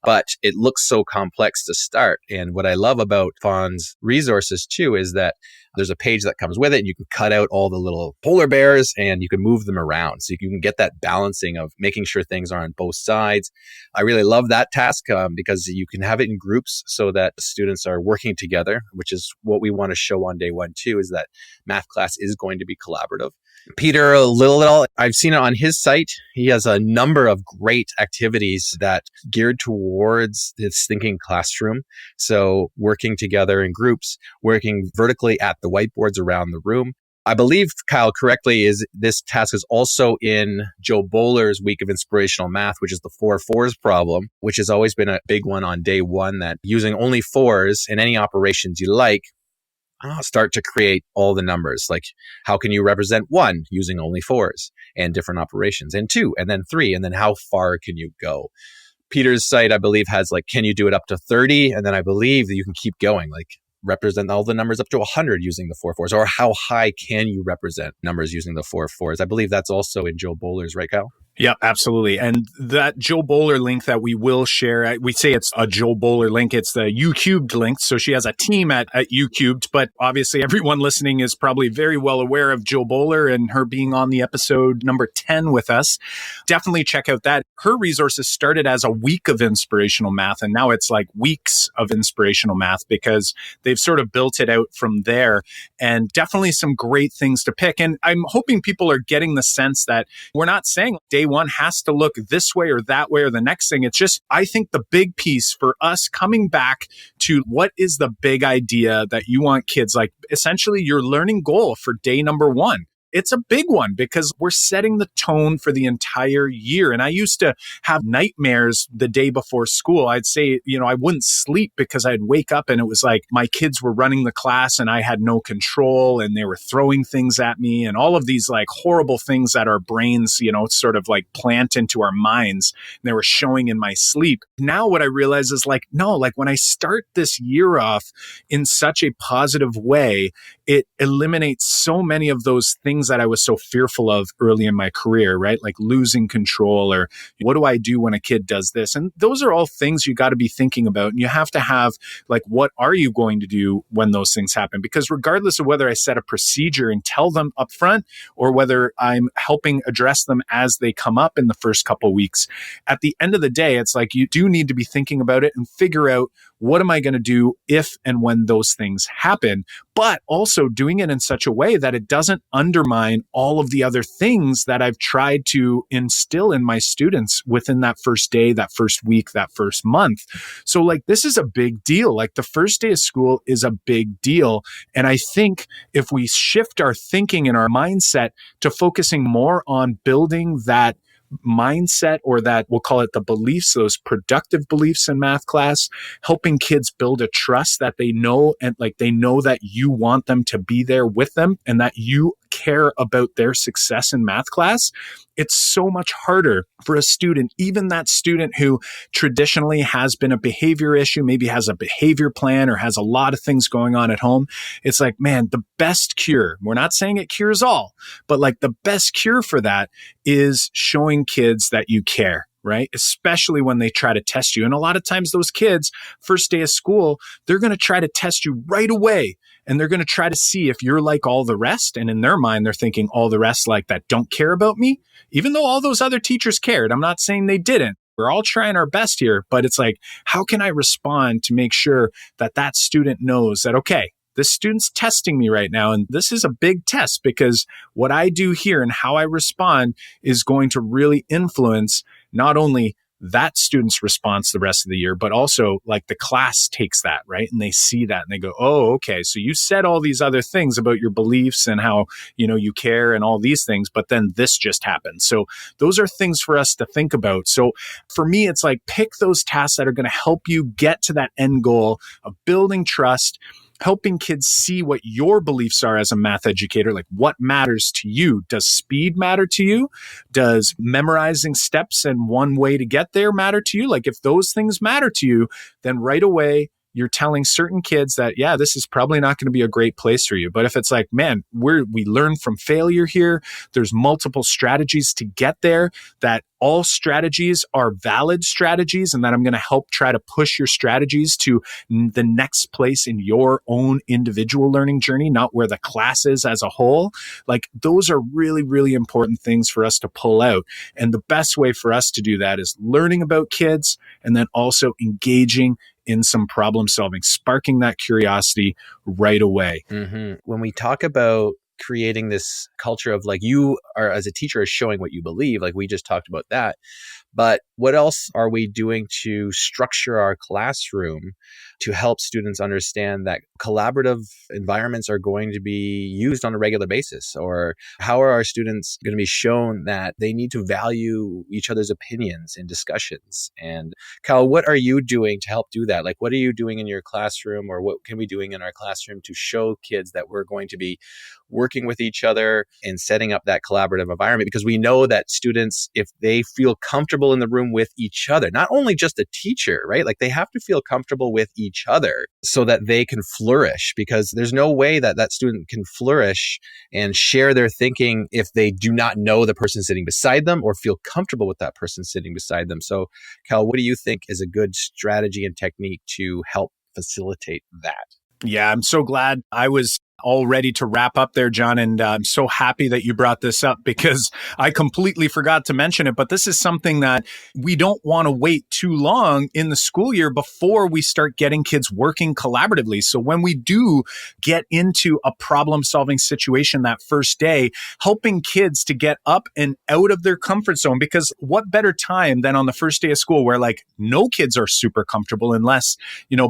[SPEAKER 1] but it looks so complex to start. And what I love about Fawn's resources too is that there's a page that comes with it and you can cut out all the little polar bears and you can move them around. So you can get that balancing of making sure things are on both sides. I really love that task because you can have it in groups so that students are working together, which is what we want to show on day one too, is that math class is going to be collaborative. Peter Little, I've seen it on his site. He has a number of great activities that geared towards his thinking classroom. So working together in groups, working vertically at the whiteboards around the room. I believe, Kyle, correctly, is this task is also in Joe Bowler's Week of Inspirational Math, which is the 4-4s problem, which has always been a big one on day one, that using only 4s in any operations you like, start to create all the numbers. Like, how can you represent 1 using only 4s and different operations, and 2, and then 3, and then how far can you go? Peter's site, I believe, has like, can you do it up to 30? And then I believe that you can keep going, like represent all the numbers up to 100 using the 4-4s, or how high can you represent numbers using the 4-4s? I believe that's also in Joe Bowler's, right, Kyle?
[SPEAKER 2] Yeah, absolutely. And that Joe Bowler link that we will share, we say it's a Joe Bowler link. It's the U-Cubed link. So she has a team at U-Cubed, but obviously everyone listening is probably very well aware of Joe Bowler and her being on the episode number 10 with us. Definitely check out that. Her resources started as a week of inspirational math, and now it's like weeks of inspirational math because they've sort of built it out from there, and definitely some great things to pick. And I'm hoping people are getting the sense that we're not saying day one has to look this way or that way or the next thing. It's just, I think the big piece for us coming back to what is the big idea that you want kids, like essentially your learning goal for day number 1. It's a big one because we're setting the tone for the entire year. And I used to have nightmares the day before school. I'd say, I wouldn't sleep because I'd wake up and it was like my kids were running the class and I had no control and they were throwing things at me and all of these like horrible things that our brains, sort of like plant into our minds. And they were showing in my sleep. Now what I realize is like, no, like when I start this year off in such a positive way, it eliminates so many of those things things that I was so fearful of early in my career, right? Like losing control, or what do I do when a kid does this? And those are all things you got to be thinking about. And you have to have like, what are you going to do when those things happen? Because regardless of whether I set a procedure and tell them up front, or whether I'm helping address them as they come up in the first couple weeks, at the end of the day, it's like you do need to be thinking about it and figure out, what am I going to do if and when those things happen? But also doing it in such a way that it doesn't undermine all of the other things that I've tried to instill in my students within that first day, that first week, that first month. So like, this is a big deal. Like the first day of school is a big deal. And I think if we shift our thinking and our mindset to focusing more on building that mindset, or that, we'll call it the beliefs, those productive beliefs in math class, helping kids build a trust that they know, and like they know that you want them to be there with them and that you care about their success in math class. It's so much harder for a student, even that student who traditionally has been a behavior issue, maybe has a behavior plan or has a lot of things going on at home. It's like, man, the best cure, we're not saying it cures all, but like the best cure for that is showing kids that you care, right? Especially when they try to test you. And a lot of times those kids, first day of school, they're going to try to test you right away. And they're going to try to see if you're like all the rest. And in their mind, they're thinking all the rest like that don't care about me, even though all those other teachers cared. I'm not saying they didn't. We're all trying our best here, but it's like, how can I respond to make sure that that student knows that, okay, this student's testing me right now, and this is a big test, because what I do here and how I respond is going to really influence not only that student's response the rest of the year, but also like the class takes that, right? And they see that and they go, oh, okay, so you said all these other things about your beliefs and how, you care and all these things, but then this just happened. So those are things for us to think about. So for me, it's like, pick those tasks that are going to help you get to that end goal of building trust, helping kids see what your beliefs are as a math educator, like what matters to you. Does speed matter to you? Does memorizing steps and one way to get there matter to you? Like if those things matter to you, then right away, you're telling certain kids that, yeah, this is probably not going to be a great place for you. But if it's like, man, we learn from failure here, there's multiple strategies to get there, that all strategies are valid strategies, and that I'm going to help try to push your strategies to the next place in your own individual learning journey, not where the class is as a whole. Like those are really, really important things for us to pull out. And the best way for us to do that is learning about kids and then also engaging in some problem solving, sparking that curiosity right away.
[SPEAKER 1] Mm-hmm. When we talk about creating this culture of like, you are as a teacher is showing what you believe, like we just talked about that. But what else are we doing to structure our classroom to help students understand that collaborative environments are going to be used on a regular basis? Or how are our students going to be shown that they need to value each other's opinions in discussions? And Kyle, what are you doing to help do that? Like, what are you doing in your classroom, or what can we be doing in our classroom to show kids that we're going to be working with each other and setting up that collaborative environment? Because we know that students, if they feel comfortable in the room with each other, not only just a teacher, right? Like they have to feel comfortable with each other so that they can flourish, because there's no way that that student can flourish and share their thinking if they do not know the person sitting beside them or feel comfortable with that person sitting beside them. So Cal, what do you think is a good strategy and technique to help facilitate that?
[SPEAKER 2] Yeah, I'm so glad I was all ready to wrap up there, John. And I'm so happy that you brought this up, because I completely forgot to mention it. But this is something that we don't want to wait too long in the school year before we start getting kids working collaboratively. So when we do get into a problem solving situation that first day, helping kids to get up and out of their comfort zone, because what better time than on the first day of school where like no kids are super comfortable unless,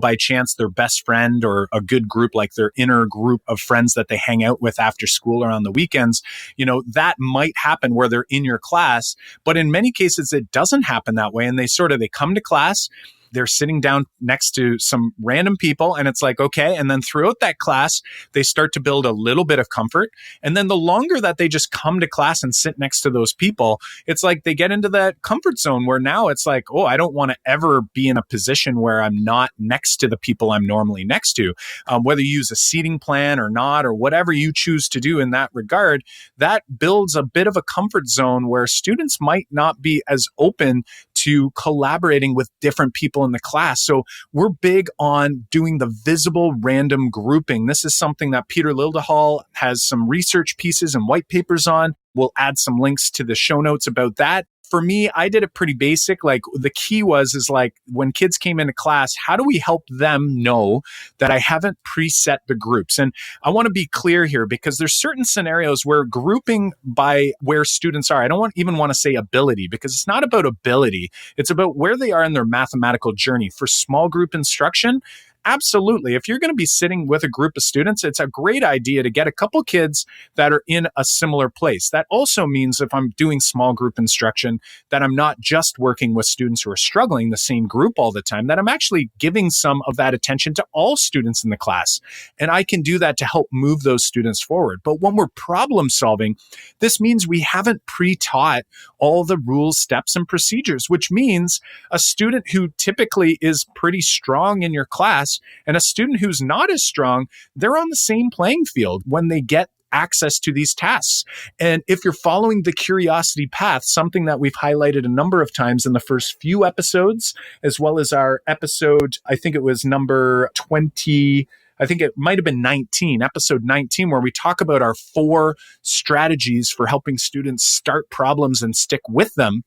[SPEAKER 2] by chance their best friend or a good group, like their inner group of friends that they hang out with after school or on the weekends, that might happen where they're in your class. But in many cases, it doesn't happen that way. And they come to class, they're sitting down next to some random people and it's like, okay. And then throughout that class, they start to build a little bit of comfort. And then the longer that they just come to class and sit next to those people, it's like they get into that comfort zone where now it's like, oh, I don't want to ever be in a position where I'm not next to the people I'm normally next to. Whether you use a seating plan or not, or whatever you choose to do in that regard, that builds a bit of a comfort zone where students might not be as open to collaborating with different people in the class. So we're big on doing the visible random grouping. This is something that Peter Lildehall has some research pieces and white papers on. We'll add some links to the show notes about that. For me, I did it pretty basic. Like the key is like when kids came into class, how do we help them know that I haven't preset the groups? And I want to be clear here because there's certain scenarios where grouping by where students are, I don't even want to say ability because it's not about ability. It's about where they are in their mathematical journey. For small group instruction, absolutely. If you're going to be sitting with a group of students, it's a great idea to get a couple kids that are in a similar place. That also means if I'm doing small group instruction, that I'm not just working with students who are struggling the same group all the time, that I'm actually giving some of that attention to all students in the class. And I can do that to help move those students forward. But when we're problem solving, this means we haven't pre-taught all the rules, steps, and procedures, which means a student who typically is pretty strong in your class and a student who's not as strong, they're on the same playing field when they get access to these tasks. And if you're following the curiosity path, something that we've highlighted a number of times in the first few episodes, as well as our episode, I think it was number 20, I think it might have been 19, episode 19, where we talk about our 4 strategies for helping students start problems and stick with them.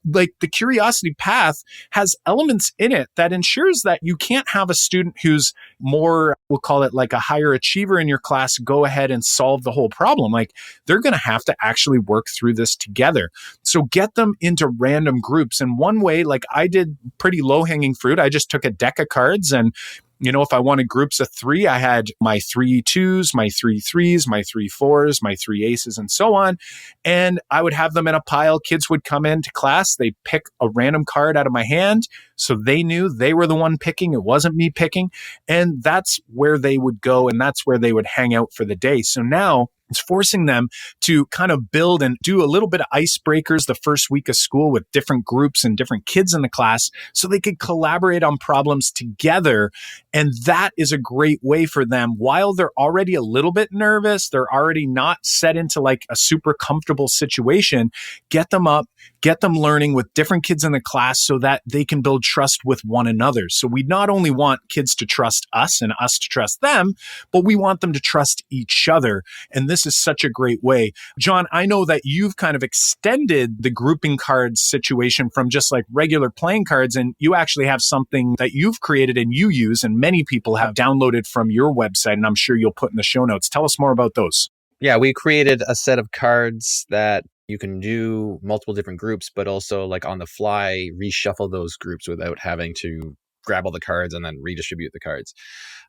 [SPEAKER 2] Like the curiosity path has elements in it that ensures that you can't have a student who's more, we'll call it like a higher achiever in your class, go ahead and solve the whole problem. Like they're going to have to actually work through this together. So get them into random groups. And one way, like I did pretty low hanging fruit, I just took a deck of cards and if I wanted groups of 3, I had my 3 2s, my 3 3s, my 3 4s, my 3 aces, and so on. And I would have them in a pile. Kids would come into class. They'd pick a random card out of my hand. So they knew they were the one picking. It wasn't me picking. And that's where they would go. And that's where they would hang out for the day. So now it's forcing them to kind of build and do a little bit of icebreakers the first week of school with different groups and different kids in the class so they could collaborate on problems together. And that is a great way for them while they're already a little bit nervous, they're already not set into like a super comfortable situation, get them up, get them learning with different kids in the class so that they can build trust with one another. So we not only want kids to trust us and us to trust them, but we want them to trust each other. And this is such a great way. John, I know that you've kind of extended the grouping cards situation from just like regular playing cards, and you actually have something that you've created and you use, and many people have downloaded from your website, and I'm sure you'll put in the show notes. Tell us more about those.
[SPEAKER 1] Yeah, we created a set of cards that you can do multiple different groups, but also like on the fly, reshuffle those groups without having to grab all the cards and then redistribute the cards.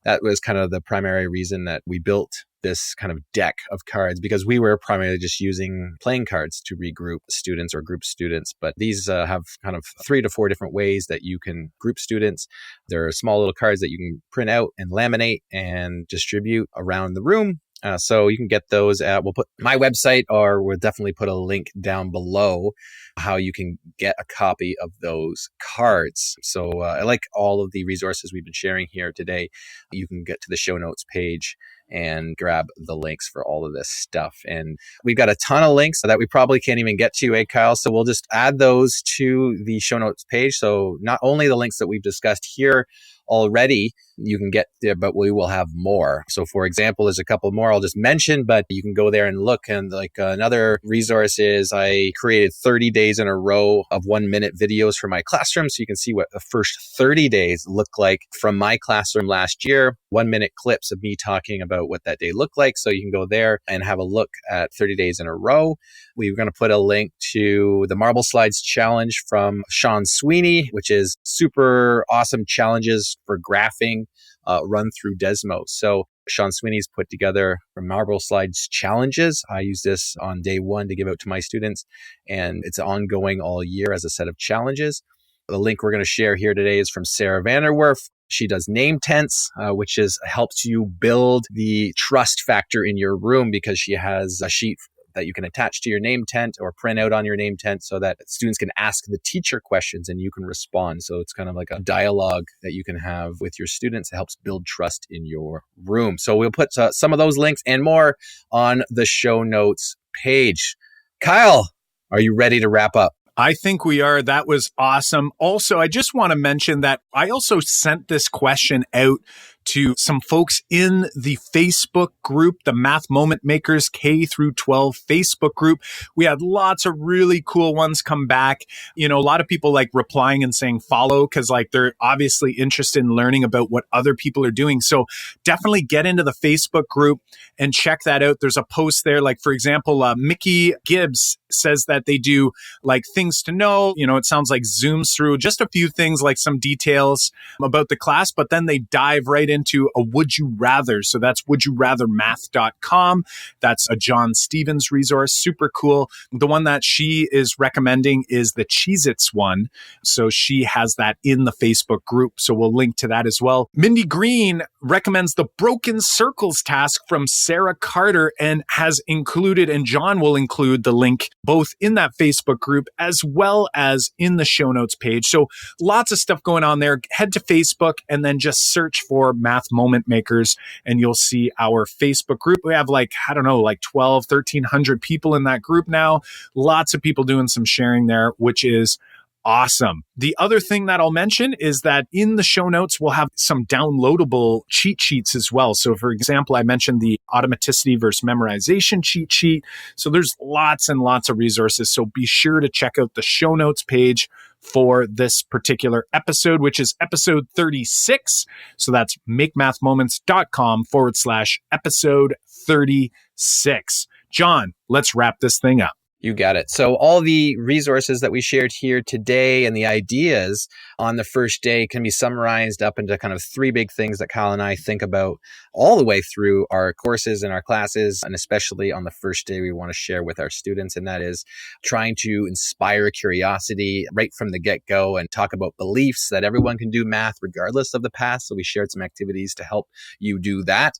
[SPEAKER 1] That was kind of the primary reason that we built this kind of deck of cards, because we were primarily just using playing cards to regroup students or group students. But these have kind of 3 to 4 different ways that you can group students. There are small little cards that you can print out and laminate and distribute around the room. So you can get those at, we'll put my website, or we'll definitely put a link down below how you can get a copy of those cards. So I like all of the resources we've been sharing here today. You can get to the show notes page and grab the links for all of this stuff. And we've got a ton of links that we probably can't even get to, Kyle? So we'll just add those to the show notes page. So not only the links that we've discussed here already, you can get there, but we will have more. So for example, there's a couple more I'll just mention, but you can go there and look. And like another resource is I created 30 days in a row of 1-minute videos for my classroom. So you can see what the first 30 days look like from my classroom last year, 1-minute clips of me talking about what that day looked like. So you can go there and have a look at 30 days in a row. We're going to put a link to the Marble Slides Challenge from Sean Sweeney, which is super awesome challenges for graphing run through Desmo. So Sean Sweeney's put together Marble Slides challenges. I use this on day 1 to give out to my students, and it's ongoing all year as a set of challenges. The link we're going to share here today is from Sarah Vanderwerf. She does name tents, which helps you build the trust factor in your room because she has a sheet that you can attach to your name tent or print out on your name tent so that students can ask the teacher questions and you can respond. So it's kind of like a dialogue that you can have with your students. It helps build trust in your room. So we'll put some of those links and more on the show notes page. Kyle, are you ready to wrap up?
[SPEAKER 2] I think we are. That was awesome. Also, I just want to mention that I also sent this question out to some folks in the Facebook group, the Math Moment Makers K through 12 Facebook group. We had lots of really cool ones come back. A lot of people like replying and saying follow because like they're obviously interested in learning about what other people are doing. So definitely get into the Facebook group and check that out. There's a post there. Like, for example, Mickey Gibbs says that they do like things to know. It sounds like zooms through just a few things, like some details about the class, but then they dive right into a would you rather. So that's wouldyourathermath.com. That's a John Stevens resource. Super cool. The one that she is recommending is the Cheez-Its one. So she has that in the Facebook group. So we'll link to that as well. Mindy Green recommends the Broken Circles task from Sarah Carter and has included, and John will include the link both in that Facebook group as well as in the show notes page. So lots of stuff going on there. Head to Facebook and then just search for Math Moment Makers and you'll see our Facebook group. We have 1,200 people in that group now. Lots of people doing some sharing there, which is awesome. The other thing that I'll mention is that in the show notes, we'll have some downloadable cheat sheets as well. So for example, I mentioned the automaticity versus memorization cheat sheet. So there's lots and lots of resources. So be sure to check out the show notes page for this particular episode, which is episode 36. So that's makemathmoments.com/episode 36. John, let's wrap this thing up.
[SPEAKER 1] You got it. So all the resources that we shared here today and the ideas on the first day can be summarized up into kind of three big things that Kyle and I think about all the way through our courses and our classes, and especially on the first day we want to share with our students. And that is trying to inspire curiosity right from the get-go and talk about beliefs that everyone can do math regardless of the past. So we shared some activities to help you do that.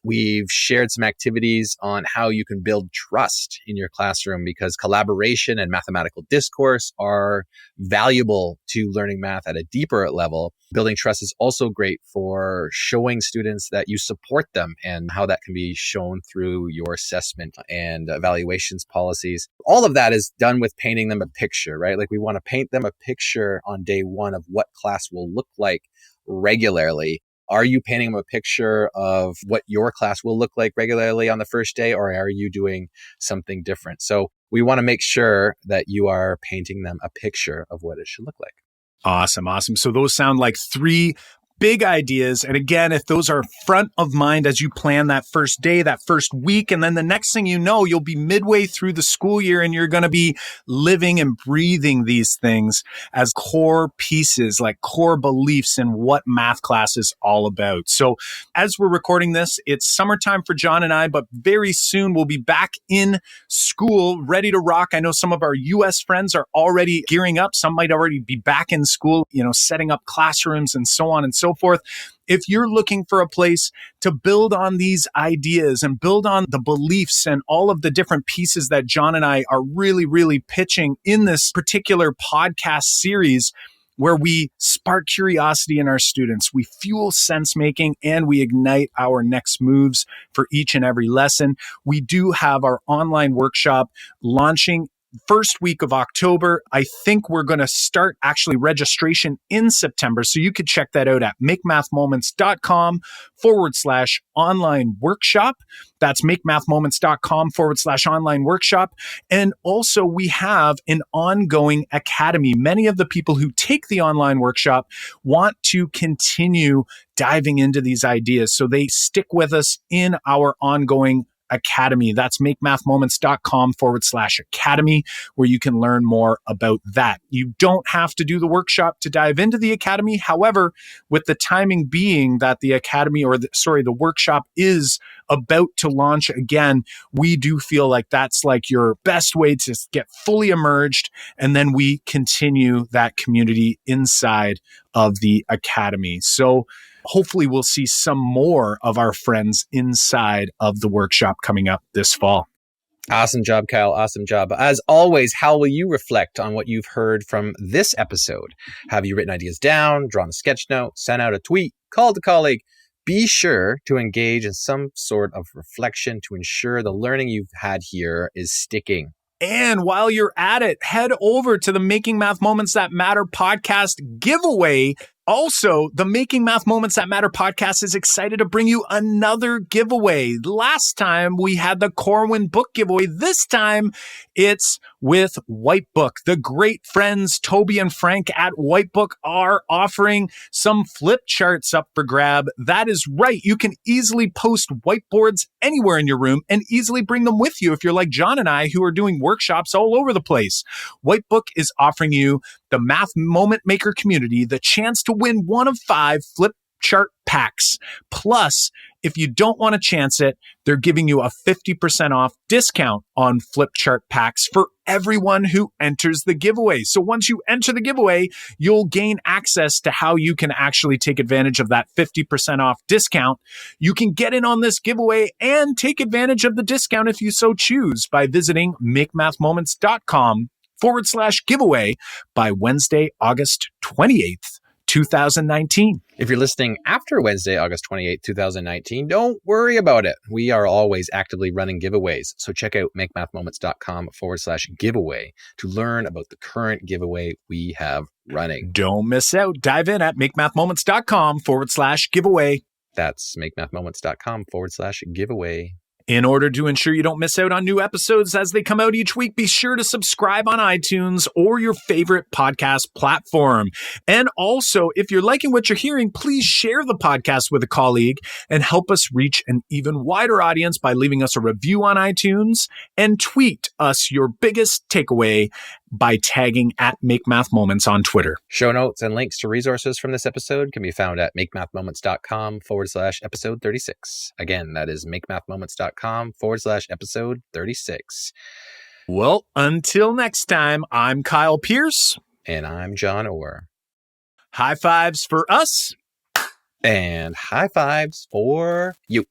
[SPEAKER 1] We've shared some activities on how you can build trust in your classroom because collaboration and mathematical discourse are valuable to learning math at a deeper level. Building trust is also great for showing students that you support them and how that can be shown through your assessment and evaluations policies. All of that is done with painting them a picture, right? Like we want to paint them a picture on day one of what class will look like regularly. Are you painting them a picture of what your class will look like regularly on the first day, or are you doing something different? So we want to make sure that you are painting them a picture of what it should look like.
[SPEAKER 2] Awesome. So those sound like three big ideas. And again, if those are front of mind as you plan that first day, that first week, and then the next thing you know, you'll be midway through the school year and you're going to be living and breathing these things as core pieces, like core beliefs in what math class is all about. So as we're recording this, it's summertime for John and I, but very soon we'll be back in school, ready to rock. I know some of our US friends are already gearing up. Some might already be back in school, setting up classrooms and so on and so forth. If you're looking for a place to build on these ideas and build on the beliefs and all of the different pieces that John and I are really, really pitching in this particular podcast series, where we spark curiosity in our students, we fuel sense making, and we ignite our next moves for each and every lesson, we do have our online workshop launching first week of October. I think we're going to start actually registration in September. So you could check that out at makemathmoments.com/online workshop. That's makemathmoments.com/online workshop. And also we have an ongoing academy. Many of the people who take the online workshop want to continue diving into these ideas. So they stick with us in our ongoing Academy. That's makemathmoments.com/academy, where you can learn more about that. You don't have to do the workshop to dive into the Academy. However, with the timing being that the Academy, the workshop is about to launch again, we do feel like that's like your best way to get fully immersed. And then we continue that community inside of the Academy. So hopefully we'll see some more of our friends inside of the workshop coming up this fall.
[SPEAKER 1] Awesome job, Kyle. Awesome job. As always, how will you reflect on what you've heard from this episode? Have you written ideas down, drawn a sketch note, sent out a tweet, called a colleague? Be sure to engage in some sort of reflection to ensure the learning you've had here is sticking.
[SPEAKER 2] And while you're at it, head over to the Making Math Moments That Matter podcast giveaway. Also, the Making Math Moments That Matter podcast is excited to bring you another giveaway. Last time we had the Corwin book giveaway. This time it's with Whitebook. The great friends Toby and Frank at Whitebook are offering some flip charts up for grab. That is right. You can easily post whiteboards anywhere in your room and easily bring them with you if you're like John and I, who are doing workshops all over the place. Whitebook is offering you, the Math Moment Maker community, the chance to win one of 5 flip chart packs. Plus, if you don't want to chance it, they're giving you a 50% off discount on flip chart packs for everyone who enters the giveaway. So once you enter the giveaway, you'll gain access to how you can actually take advantage of that 50% off discount. You can get in on this giveaway and take advantage of the discount if you so choose by visiting makemathmoments.com/giveaway by Wednesday, August 28th, 2019.
[SPEAKER 1] If you're listening after Wednesday, August 28th, 2019, don't worry about it. We are always actively running giveaways. So check out makemathmoments.com/giveaway to learn about the current giveaway we have running.
[SPEAKER 2] Don't miss out. Dive in at makemathmoments.com/giveaway.
[SPEAKER 1] That's makemathmoments.com/giveaway.
[SPEAKER 2] In order to ensure you don't miss out on new episodes as they come out each week, be sure to subscribe on iTunes or your favorite podcast platform. And also, if you're liking what you're hearing, please share the podcast with a colleague and help us reach an even wider audience by leaving us a review on iTunes, and tweet us your biggest takeaway by tagging at MakeMathMoments on Twitter.
[SPEAKER 1] Show notes and links to resources from this episode can be found at makemathmoments.com/episode 36. Again, that is makemathmoments.com/episode 36.
[SPEAKER 2] Well, until next time, I'm Kyle Pierce.
[SPEAKER 1] And I'm John Orr.
[SPEAKER 2] High fives for us.
[SPEAKER 1] And high fives for you.